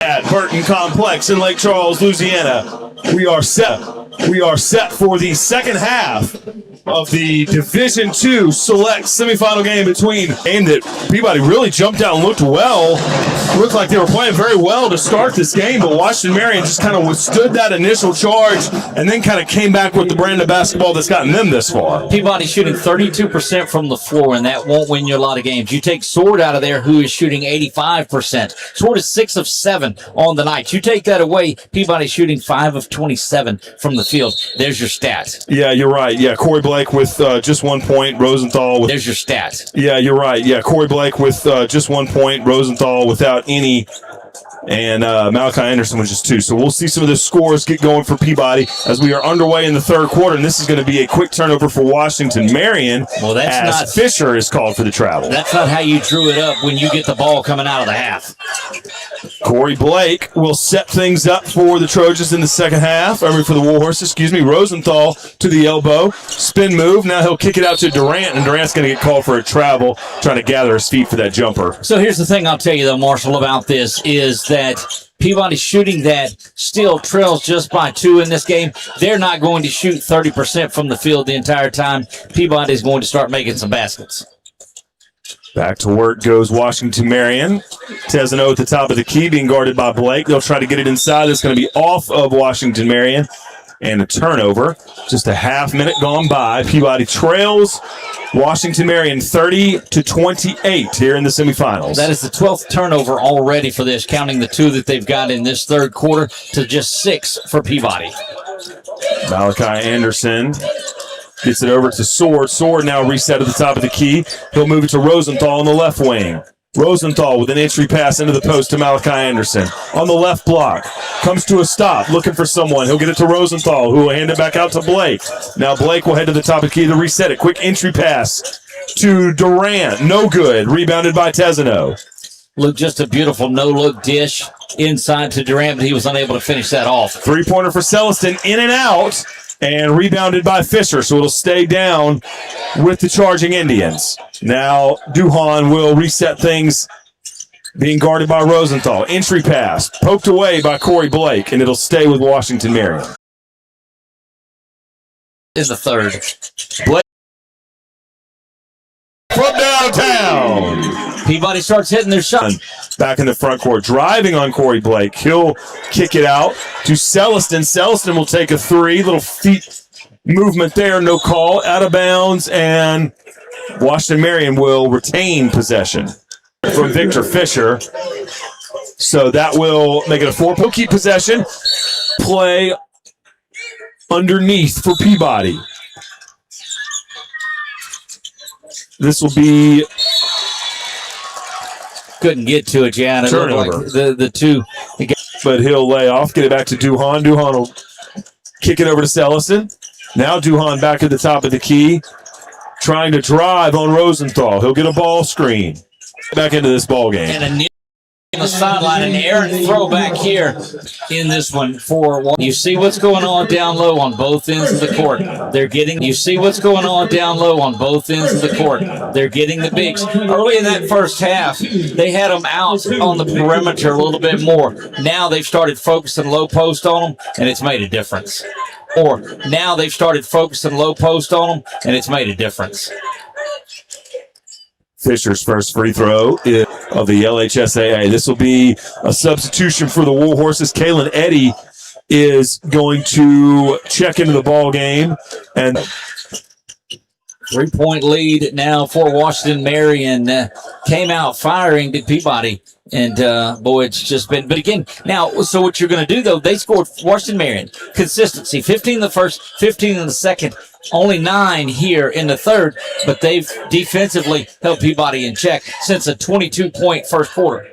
A: At Burton Complex in Lake Charles, Louisiana, we are set for the second half of the Division II Select Semifinal game that Peabody really jumped out and looked well. Looked like they were playing very well to start this game, but Washington Marion just kind of withstood that initial charge and then kind of came back with the brand of basketball that's gotten them this far.
B: Peabody shooting 32% from the floor, and that won't win you a lot of games. You take Sword out of there, who is shooting 85%. Sword is 6 of 7 on the night. You take that away, Peabody shooting 5 of 27 from the field. There's your stats.
A: Yeah, you're right. Yeah, Corey Blake with just 1 point. Rosenthal with...
B: There's your stats.
A: Yeah, you're right. Yeah, Corey Blake with just 1 point. Rosenthal without any. And Malachi Anderson was just 2. So we'll see some of the scores get going for Peabody as we are underway in the third quarter. And this is going to be a quick turnover for Washington Marion.
B: Well, that's not...
A: Fisher is called for the travel.
B: That's not how you drew it up when you get the ball coming out of the half.
A: Corey Blake will set things up for the Trojans in the second half. For the Warhorses, excuse me. Rosenthal to the elbow. Spin move. Now he'll kick it out to Durant, and Durant's going to get called for a travel, trying to gather his feet for that jumper.
B: So here's the thing I'll tell you, though, Marshall, about this is that Peabody shooting that still trails just by 2 in this game. They're not going to shoot 30% from the field the entire time. Peabody's going to start making some baskets.
A: Back to work goes Washington Marion. Tesano at the top of the key, being guarded by Blake. They'll try to get it inside. It's going to be off of Washington Marion. And a turnover. Just a half minute gone by. Peabody trails Washington Marion 30-28 here in the semifinals.
B: That is the 12th turnover already for this, counting the 2 that they've got in this third quarter to just 6 for Peabody.
A: Malachi Anderson gets it over to Sword. Sword now reset at the top of the key. He'll move it to Rosenthal on the left wing. Rosenthal with an entry pass into the post to Malachi Anderson. On the left block. Comes to a stop, looking for someone. He'll get it to Rosenthal, who will hand it back out to Blake. Now Blake will head to the top of the key to reset it. Quick entry pass to Durant. No good. Rebounded by Tesano.
B: Look, just a beautiful no-look dish inside to Durant, but he was unable to finish that off.
A: Three-pointer for Celestin, in and out, and rebounded by Fisher, so it'll stay down with the charging Indians. Now Duhan will reset things, being guarded by Rosenthal. Entry pass, poked away by Corey Blake, and it'll stay with Washington Marion.
B: Is the third.
A: Blake from downtown.
B: Peabody starts hitting their shot.
A: Back in the front court, driving on Corey Blake. He'll kick it out to Celestin. Celestin will take a 3. Little feet movement there, no call. Out of bounds, and Washington Marion will retain possession from Victor Fisher. So that will make it a 4. He'll keep possession. Play underneath for Peabody. This will be...
B: Couldn't get to it, Jan. It looked like the 2.
A: But he'll lay off, get it back to Duhan. Duhan will kick it over to Celestin. Now Duhan back at the top of the key, trying to drive on Rosenthal. He'll get a ball screen. Back into this ball game.
B: And a knee on the sideline, an errant throw back here in this one for one. You see what's going on down low on both ends of the court. You see what's going on down low on both ends of the court. They're getting the bigs. Early in that first half, they had them out on the perimeter a little bit more. Now they've started focusing low post on them, and it's made a difference. Now they've started focusing low post on them, and it's made a difference.
A: Fisher's first free throw of the LHSAA. This will be a substitution for the Warhorses. Kalen Eddy is going to check into the ball game. And
B: 3-point lead now for Washington Marion. Came out firing, did Peabody. And, boy, it's just been... But again, now, so what you're going to do, though, they scored Washington Marion. Consistency. 15 in the first, 15 in the second. Only 9 here in the third. But they've defensively held Peabody in check since a 22-point first quarter.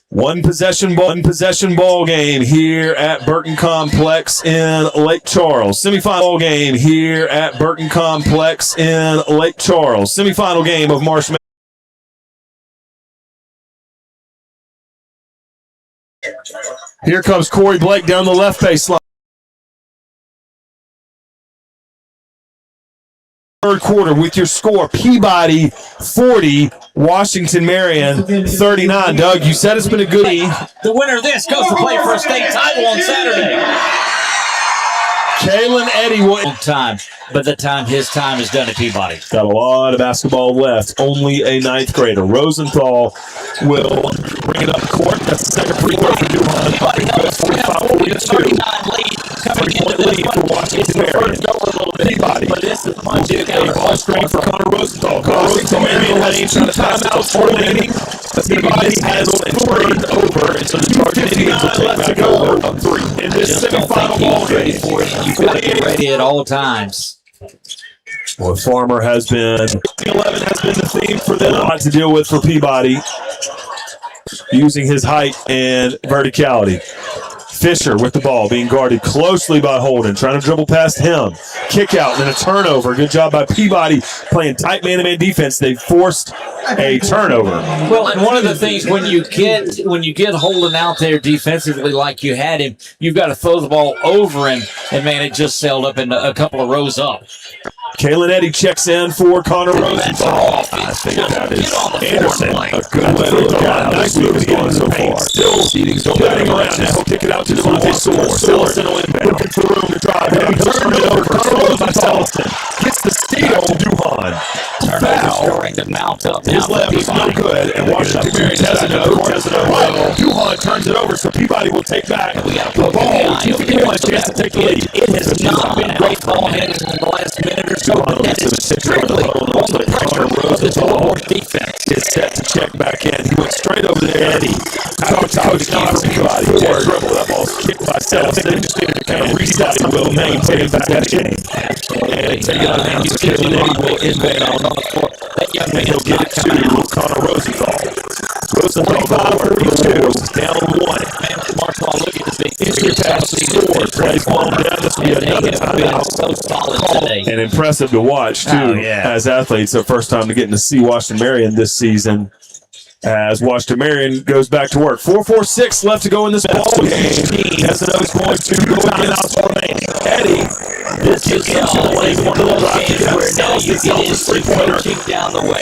A: One possession ball game here at Burton Complex in Lake Charles. Semifinal game here at Burton Complex in Lake Charles. Semifinal game of March Madness. Here comes Corey Blake down the left baseline. third quarter with your score, Peabody 40, Washington Marion 39. Doug, you said it's been a good
B: The winner of this goes to play for a state title on Saturday.
A: Kalen Eddy will
B: Time, but his time is done at Peabody.
A: got a lot of basketball left. Only a ninth grader. Rosenthal will bring it up court. That's the second free throw for Newman.
B: Peabody has 39 lead coming into this
A: for Washington Marion. Peabody.
B: But this is much bigger.
A: Ball screen for Connor Rosenthal. Connor Rosenthal in the lane trying to pass out remaining. Peabody has turned over, and so the Charging Indians will take back over on three in this semifinal ball game.
B: You've got to be ready at all times.
A: Well, Farmer has been 11 has been the theme for them. A lot to deal with for Peabody, using his height and verticality. Fisher with the ball, being guarded closely by Holden, trying to dribble past him. Kick out and then a turnover. Good job by Peabody playing tight man-to-man defense. They forced a turnover.
B: Well, and one of the things when you get Holden out there defensively like you had him, you've got to throw the ball over him, and man, it just sailed up in a couple of rows up.
A: Kalen Eddy checks in for Connor Rosenthal. I think that is Anderson. A good way to look at it. Nice move to get into the paint. Still getting around now. He'll kick it out to Devontae Sewell. Sillison will inbound. Looking for room to drive. He turns it over. Connor Rosenthal gets the steal. Duhan. Foul. His left is no good. And Washington Marion has it over. Duhan turns it over, so Peabody will take back the ball. He'll give him a chance to take the lead.
B: It has not been great ball handling in the last minute or so, but that is strictly on the pressure of the Baltimore defense.
A: Is set to check back in. He went straight over there. Eddie. Coach Johnson Peabody. Dribble. That ball's kicked by Sells. They just needed to kind of reset the will maintain back that game. And take it out of bounds. Kalen Eddy will inbound on the floor. That young man will get it to Connor Rosenthal. Rosenthal 5-32. Down one.
B: Marshall, look at this big
A: Entry pass to Sword. Plays ball down. This will be another timeout.
B: so solid today.
A: And impressive to watch, too, as athletes. The first time to getting to see Washington Marion this season, as Washington Marion goes back to work. 4:46 left to go in this ball game. SNO is going to go timeouts remaining. Eddie,
B: This is always one of those games where now you get in three-pointer down the way.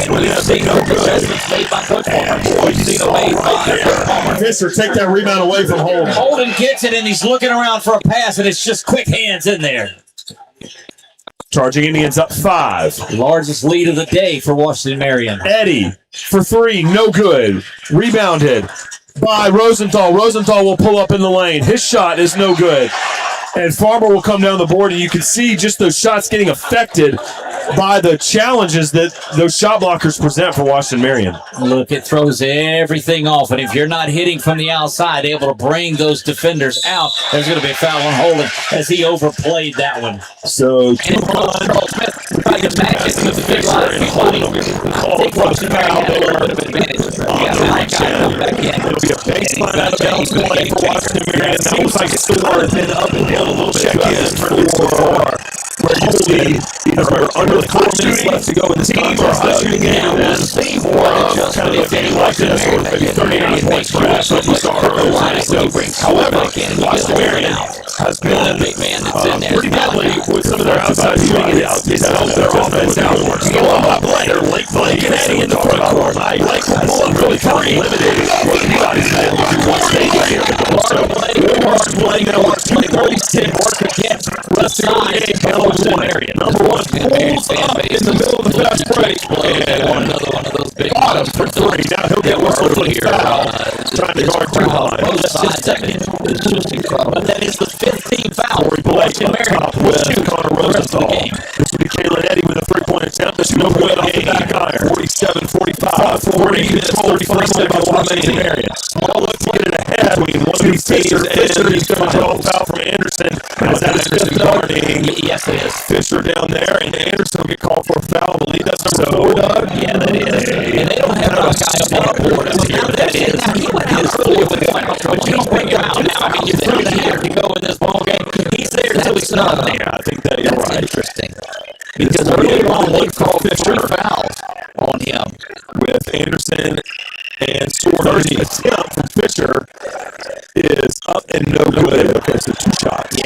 B: We've seen no possessions made by Coach Palmer. We've seen them made by Coach Palmer.
A: Fisher, take that rebound away from Holden.
B: Holden gets it, and he's looking around for a pass, and it's just quick hands in there.
A: Charging Indians up 5.
B: Largest lead of the day for Washington Marion.
A: Eddie for 3, no good. Rebounded by Rosenthal. Rosenthal will pull up in the lane. His shot is no good. And Farmer will come down the board, and you can see just those shots getting affected by the challenges that those shot blockers present for Washington Marion.
B: Look, it throws everything off, and if you're not hitting from the outside, able to bring those defenders out, there's going to be a foul on Holden as he overplayed that one.
A: So,
B: Charles Smith tried to match it with the big line. I think Washington Marion had a little bit of advantage.
A: It'll be a baseline out of bounds play for Washington Marion. It seems like it's still been up and down a little bit. Where you see either under 4 minutes left to go in this contest, shooting game, or kind of looking like this, or maybe 39 points for Washington. However, Washington Marion has been pretty deadly with some of their outside shooting. It's helped their offense out. Still on my play. They're late playing Eddie in the front court. Blake has really kind of limited what Peabody's been once they get here. Washington playing now. Washington work against the side. Number 1 pulls up in the middle of the fast break. And another one of those big bottom for 3. Now he'll get whistled for the foul. Trying to guard Duhan.
B: But that is the 15th foul.
A: Corey Blake on top with Connor Rosenthal. This will be Kalen Eddy with a 3-point attempt. This will go off the back iron. 47-45. 40 minutes, 33 seconds remaining. Marion. Small look to get it ahead between one of these Fisher is going to draw a foul from Anderson. As that is just guarding.
B: Yes, it is.
A: Fisher down there, and Anderson will get called for a foul. I believe that's number 4, Doug.
B: Yeah, that is. And they don't have a guy up on the board. Now that is. Now he went out earlier with the foul, but you don't bring him out now. I mean, you're there to go in this ball game. He's there until he's not.
A: Yeah, I think that you're right.
B: Interesting. Because earlier on, they called 3 fouls on him.
A: With Anderson and Sword. The attempt from Fisher is up and no good. Okay, so 2 shots. shots.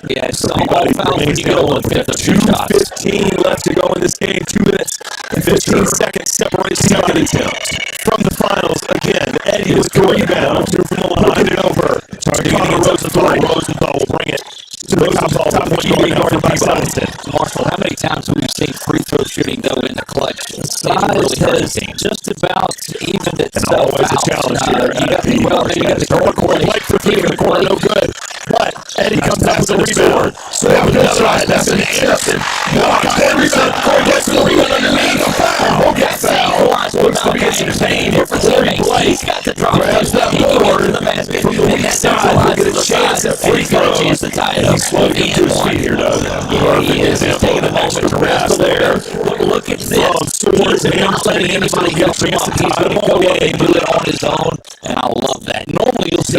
B: Yeah, it's all foul when you get over the fifth of
A: 2:15 left to go in this game. 2 minutes and 15 seconds separate second attempt from the finals. Again, Eddie with the rebound. Two from the line and over. Connor Rosenthal. Rosenthal will bring it to the top of the key, guarded by Sutton.
B: Marshall, how many times have we seen free throw shooting go in the clutch? Size has just about evened itself
A: always a challenge here.
B: You got the
A: Corey Blake for three in the corner, no good. But Eddie comes out with a rebound. So that's right. That's an Anderson. Anderson. Corey Blake for the rebound underneath. Foul. Get foul. Looks to be in pain here for Corey Blake. Grabs that board from the weak side. He'll get a chance at free throws. He's floating to his feet here, though.
B: Yeah, he is. He's taking a moment to rest there. Look at this. He's not letting anybody help him up. He's going to go up and do it on his own, and I love that. Normally, you'll see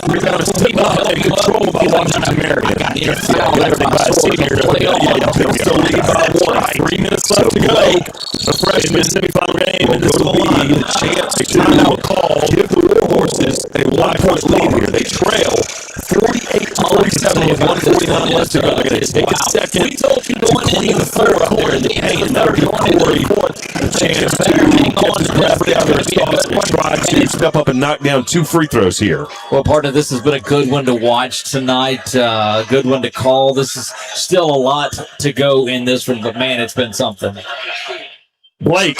A: Rebound is tipped up and controlled by Washington Marion. Everything by senior. Still lead by 1. 3 minutes left to go. The freshman semifinal game, and this will be the chance to timeout call. Give the Warhorses a 1-point lead here. They trail 48-47 with 1:49 left to go. They're going to take a second. We told you to clean the third up there in the paint. That'll give Corey a chance to get this graphic out of his thoughts and try to step up and knock down 2 free throws here.
B: Well, part of this has been a good one to watch tonight, a good one to call. This is still a lot to go in this one, but man, it's been something.
A: Blake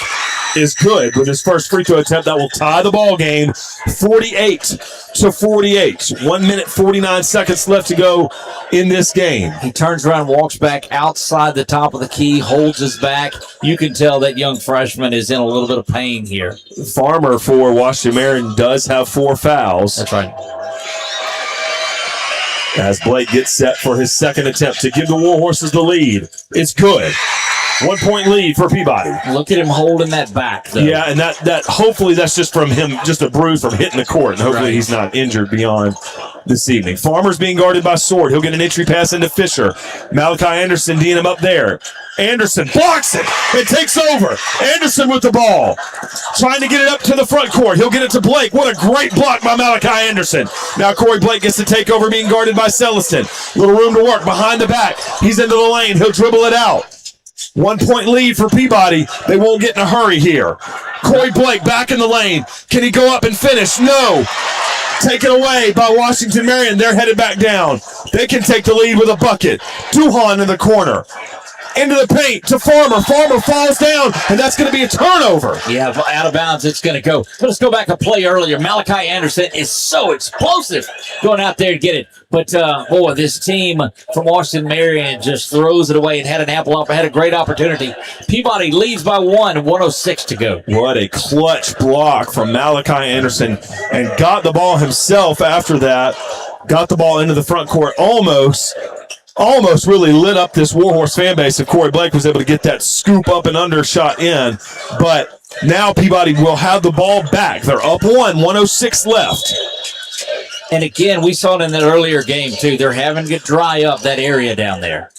A: is good with his first free throw attempt. That will tie the ball game 48-48. 1 minute, 49 seconds left to go in this game.
B: He turns around, walks back outside the top of the key, holds his back. You can tell that young freshman is in a little bit of pain here.
A: Farmer for Washington Marion does have 4 fouls.
B: That's right.
A: As Blake gets set for his second attempt to give the Warhorses the lead. It's good. 1-point lead for Peabody.
B: Look at him holding that back, though.
A: Yeah, and that hopefully that's just from him, just a bruise from hitting the court, and hopefully he's not injured beyond this evening. Farmer's being guarded by Sword. He'll get an entry pass into Fisher. Malachi Anderson D'ing him up there. Anderson blocks it and takes over. Anderson with the ball. Trying to get it up to the front court. He'll get it to Blake. What a great block by Malachi Anderson. Now Corey Blake gets to take over, being guarded by Celestin. Little room to work behind the back. He's into the lane. He'll dribble it out. 1-point lead for Peabody. They won't get in a hurry here. Corey Blake back in the lane. Can he go up and finish? No. Taken away by Washington Marion. They're headed back down. They can take the lead with a bucket. Duhan in the corner. Into the paint to Farmer. Farmer falls down, and that's going to be a turnover.
B: Yeah, out of bounds it's going to go. Let's go back a play earlier. Malachi Anderson is so explosive going out there to get it. But, boy, this team from Washington Marion just throws it away and had a great opportunity. Peabody leads by 1, 1:06 to go.
A: What a clutch block from Malachi Anderson, and got the ball himself after that. Got the ball into the front court almost really lit up this Warhorse fan base if Corey Blake was able to get that scoop up and under shot in. But now Peabody will have the ball back. They're up 1, 1:06 left.
B: And again, we saw it in that earlier game, too. They're having to dry up that area down there.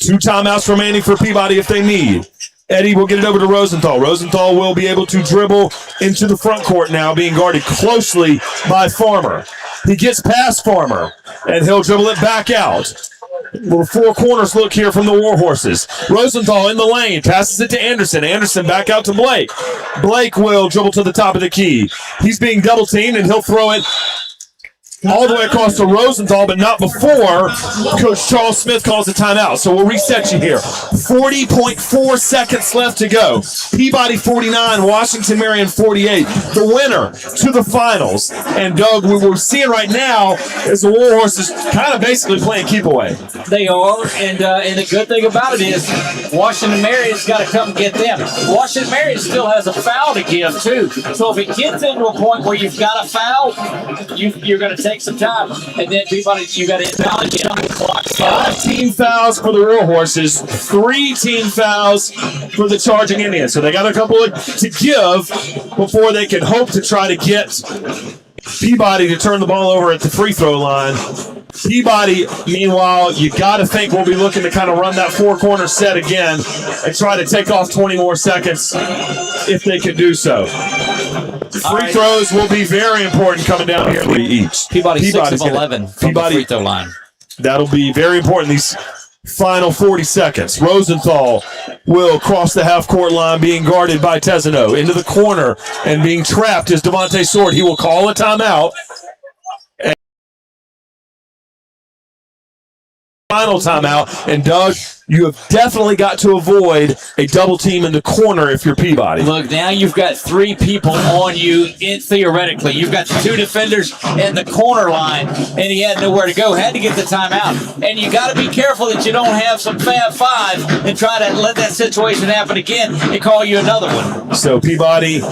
A: 2 timeouts remaining for Peabody if they need. Eddie will get it over to Rosenthal. Rosenthal will be able to dribble into the front court now, being guarded closely by Farmer. He gets past Farmer, and he'll dribble it back out. Little 4 corners look here from the Warhorses. Rosenthal in the lane, passes it to Anderson. Anderson back out to Blake. Blake will dribble to the top of the key. He's being double teamed, and he'll throw it all the way across to Rosenthal, but not before Coach Charles Smith calls a timeout. So we'll reset you here. 40.4 seconds left to go. Peabody 49, Washington Marion 48. The winner to the finals. And Doug, what we're seeing right now is the Warhorses kind of basically playing keep away.
B: They are, and the good thing about it is Washington Marion's got to come get them. Washington Marion still has a foul to give, too. So if it gets into a point where you've got a foul, you're going to take some time, and then Peabody, you got to inbound and get on the clock.
A: 5 team fouls for the Warhorses, 3 team fouls for the Charging Indians. So they got a couple to give before they can hope to try to get Peabody to turn the ball over at the free throw line. Peabody, meanwhile, you got to think we'll be looking to kind of run that 4-corner set again and try to take off 20 more seconds if they can do so. Free throws will be very important coming down here. Three each.
B: Peabody 6 of 11 from the free throw line.
A: That'll be very important these final 40 seconds. Rosenthal will cross the half-court line, being guarded by Tesano. Into the corner and being trapped is Devontae Sword. He will call a timeout. Final timeout. And Doug, you have definitely got to avoid a double team in the corner if you're Peabody.
B: Look, now you've got 3 people on you, theoretically. You've got the 2 defenders in the corner line, and he had nowhere to go, had to get the timeout. And you got to be careful that you don't have some Fab Five and try to let that situation happen again and call you another one.
A: So Peabody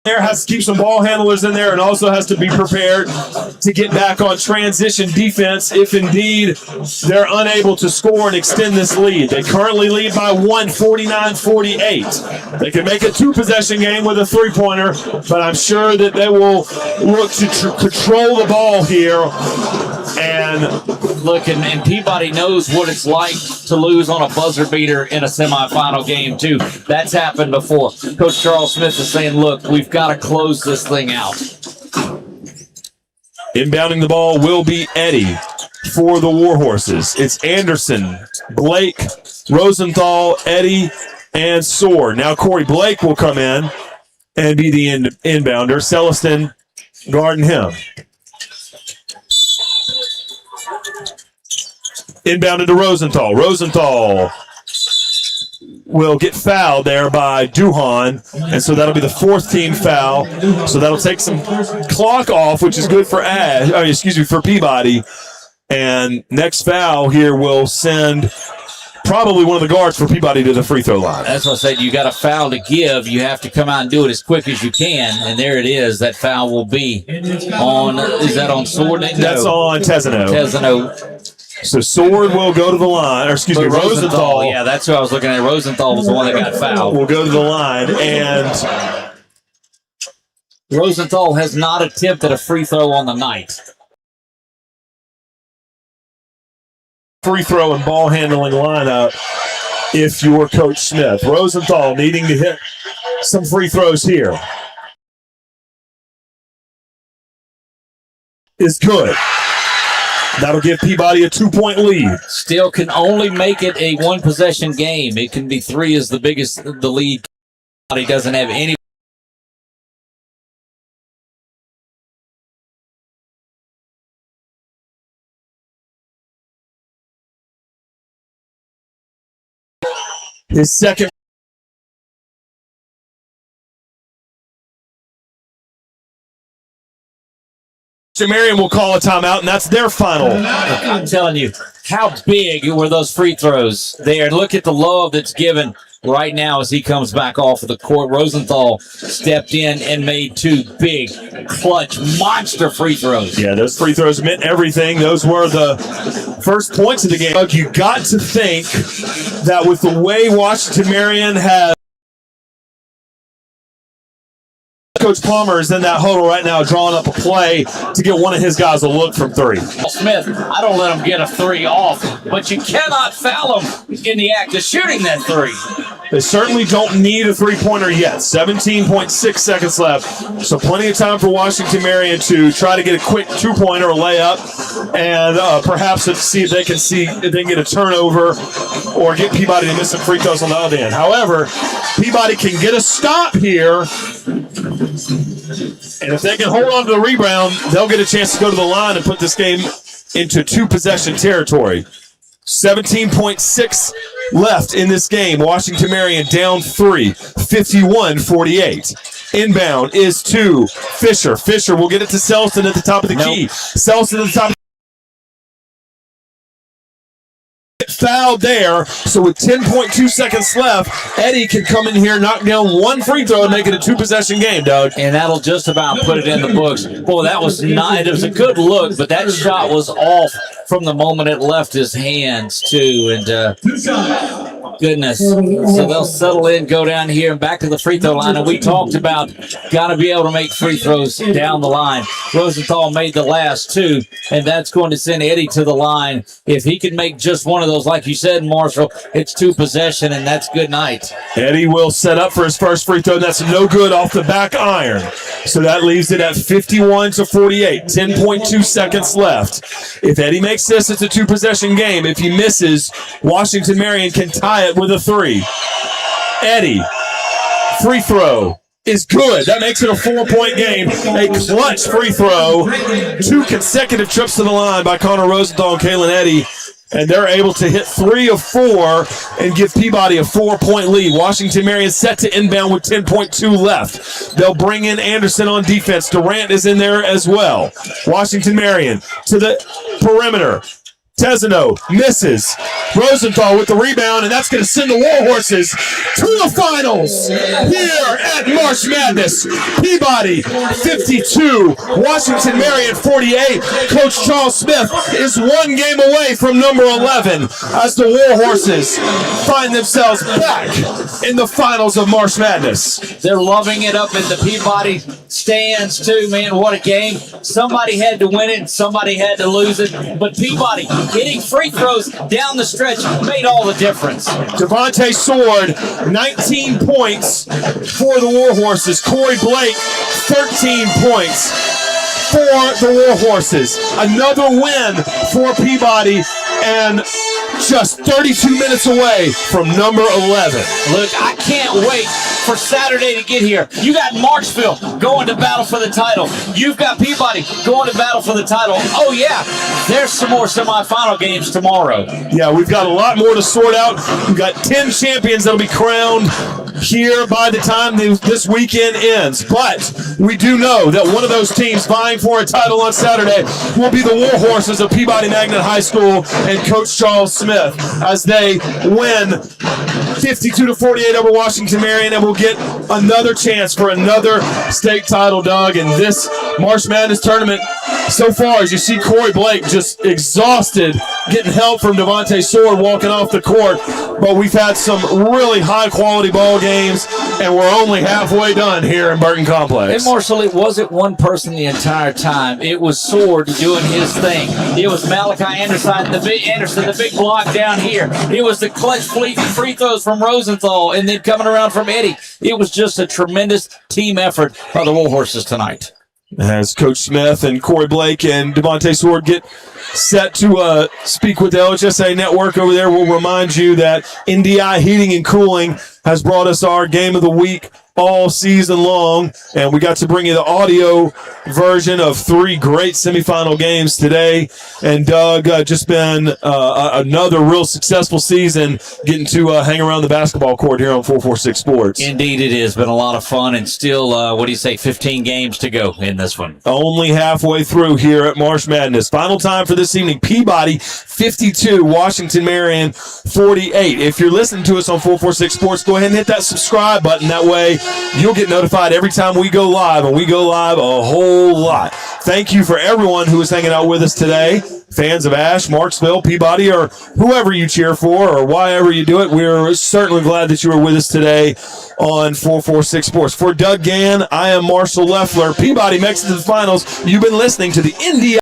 A: there has to keep some ball handlers in there and also has to be prepared to get back on transition defense if indeed they're unable to score and extend this lead. They currently lead by 1, 49-48. They can make a 2-possession game with a 3-pointer, but I'm sure that they will look to control the ball here. And
B: look, and Peabody knows what it's like to lose on a buzzer beater in a semifinal game, too. That's happened before. Coach Charles Smith is saying, look, we've got to close this thing out.
A: Inbounding the ball will be Eddie for the Warhorses. It's Anderson, Blake, Rosenthal, Eddie, and Sword. Now Corey Blake will come in and be the inbounder. Celestin guarding him. Inbounded to Rosenthal. Rosenthal will get fouled there by Duhan, and so that'll be the 4th team foul. So that'll take some clock off, which is good for for Peabody. And next foul here will send probably one of the guards for Peabody to the free throw line.
B: That's what I said. You got a foul to give. You have to come out and do it as quick as you can. And there it is. That foul will be on. Is that on Sword? No.
A: That's on Tesano.
B: Tesano.
A: So Sword will go to the line, or excuse me, Rosenthal.
B: Yeah, that's who I was looking at. Rosenthal was the one that got fouled.
A: Will go to the line, and
B: Rosenthal has not attempted a free throw on the night.
A: Free throw and ball handling lineup if you're Coach Smith. Rosenthal needing to hit some free throws here. Is good. That'll give Peabody a 2-point lead.
B: Still can only make it a 1-possession game. It can be 3 is the biggest, the lead. He doesn't have any.
A: His second. Marion will call a timeout, and that's their final.
B: I'm telling you, how big were those free throws there? Look at the love that's given right now as he comes back off of the court. Rosenthal stepped in and made 2 big, clutch, monster free throws.
A: Yeah, those free throws meant everything. Those were the first points of the game. You got to think that with the way Washington Marion has Coach Palmer is in that huddle right now drawing up a play to get one of his guys a look from 3.
B: Smith, I don't let him get a 3 off, but you cannot foul him in the act of shooting that 3.
A: They certainly don't need a 3-pointer yet. 17.6 seconds left. So plenty of time for Washington Marion to try to get a quick 2-pointer or layup and perhaps see if they can get a turnover or get Peabody to miss some free throws on the other end. However, Peabody can get a stop here. And if they can hold on to the rebound, they'll get a chance to go to the line and put this game into 2-possession territory. 17.6 left in this game. Washington Marion down 3, 51-48. Inbound is to Fisher. Fisher will get it to Selson at the top of the key. Selson at the top. Fouled there, so with 10.2 seconds left, Eddie can come in here, knock down 1 free throw, and make it a 2-possession game, Doug.
B: And that'll just about put it in the books. Boy, that was not. It was a good look, but that shot was off from the moment it left his hands too. And goodness. So they'll settle in, go down here and back to the free throw line. And we talked about got to be able to make free throws down the line. Rosenthal made the last two, and that's going to send Eddie to the line. If he can make just one of those, like you said, Marshall, it's 2 possession, and that's good night.
A: Eddie will set up for his first free throw. That's no good off the back iron. So that leaves it at 51-48. 10.2 seconds left. If Eddie makes this, it's a 2-possession game. If he misses, Washington Marion can tie it with a 3. Eddie, free throw is good. That makes it a 4-point game. A clutch free throw. 2 consecutive trips to the line by Connor Rosenthal and Kalen Eddy. And they're able to hit 3 of 4 and give Peabody a 4-point lead. Washington Marion set to inbound with 10.2 left. They'll bring in Anderson on defense. Durant is in there as well. Washington Marion to the perimeter. Tesano misses. Rosenthal with the rebound, and that's going to send the Warhorses to the finals here at March Madness. Peabody 52, Washington Marion 48. Coach Charles Smith is 1 game away from number 11 as the Warhorses find themselves back in the finals of March Madness.
B: They're loving it up in the Peabody stands too, man. What a game. Somebody had to win it and somebody had to lose it, but Peabody hitting free throws down the stretch made all the difference.
A: Devontae Sword, 19 points for the Warhorses. Corey Blake, 13 points for the Warhorses. Another win for Peabody, and just 32 minutes away from number 11.
B: Look, I can't wait for Saturday to get here. You got Marksville going to battle for the title. You've got Peabody going to battle for the title. Oh, yeah, there's some more semifinal games tomorrow.
A: Yeah, we've got a lot more to sort out. We've got 10 champions that'll be crowned here by the time this weekend ends. But we do know that one of those teams vying for a title on Saturday will be the Warhorses of Peabody Magnet High School and Coach Charles Smith as they win 52-48 over Washington Marion, and will get another chance for another state title, Doug. In this March Madness tournament so far, as you see Corey Blake just exhausted, getting help from Devontae Sword walking off the court. But we've had some really high-quality ball games, and we're only halfway done here in Burton Complex.
B: And Marshall, it wasn't one person the entire time. It was Sword doing his thing. It was Malachi Anderson, the big block down here. It was the clutch free throws from Rosenthal, and then coming around from Eddie. It was just a tremendous team effort by the Warhorses tonight.
A: As Coach Smith and Corey Blake and Devontae Sword get set to speak with the LHSA network over there, we'll remind you that NDI Heating and Cooling has brought us our Game of the Week all season long, and we got to bring you the audio version of 3 great semifinal games today. And Doug, just been another real successful season getting to hang around the basketball court here on 446 Sports.
B: Indeed it has been a lot of fun, and still, 15 games to go in this one.
A: Only halfway through here at March Madness. Final time for this evening, Peabody 52, Washington Marion 48. If you're listening to us on 446 Sports, go ahead and hit that subscribe button. That way you'll get notified every time we go live, and we go live a whole lot. Thank you for everyone who is hanging out with us today. Fans of Ash, Marksville, Peabody, or whoever you cheer for, or whyever you do it, we're certainly glad that you were with us today on 446 Sports. For Doug Gann, I am Marshall Leffler. Peabody makes it to the finals. You've been listening to the India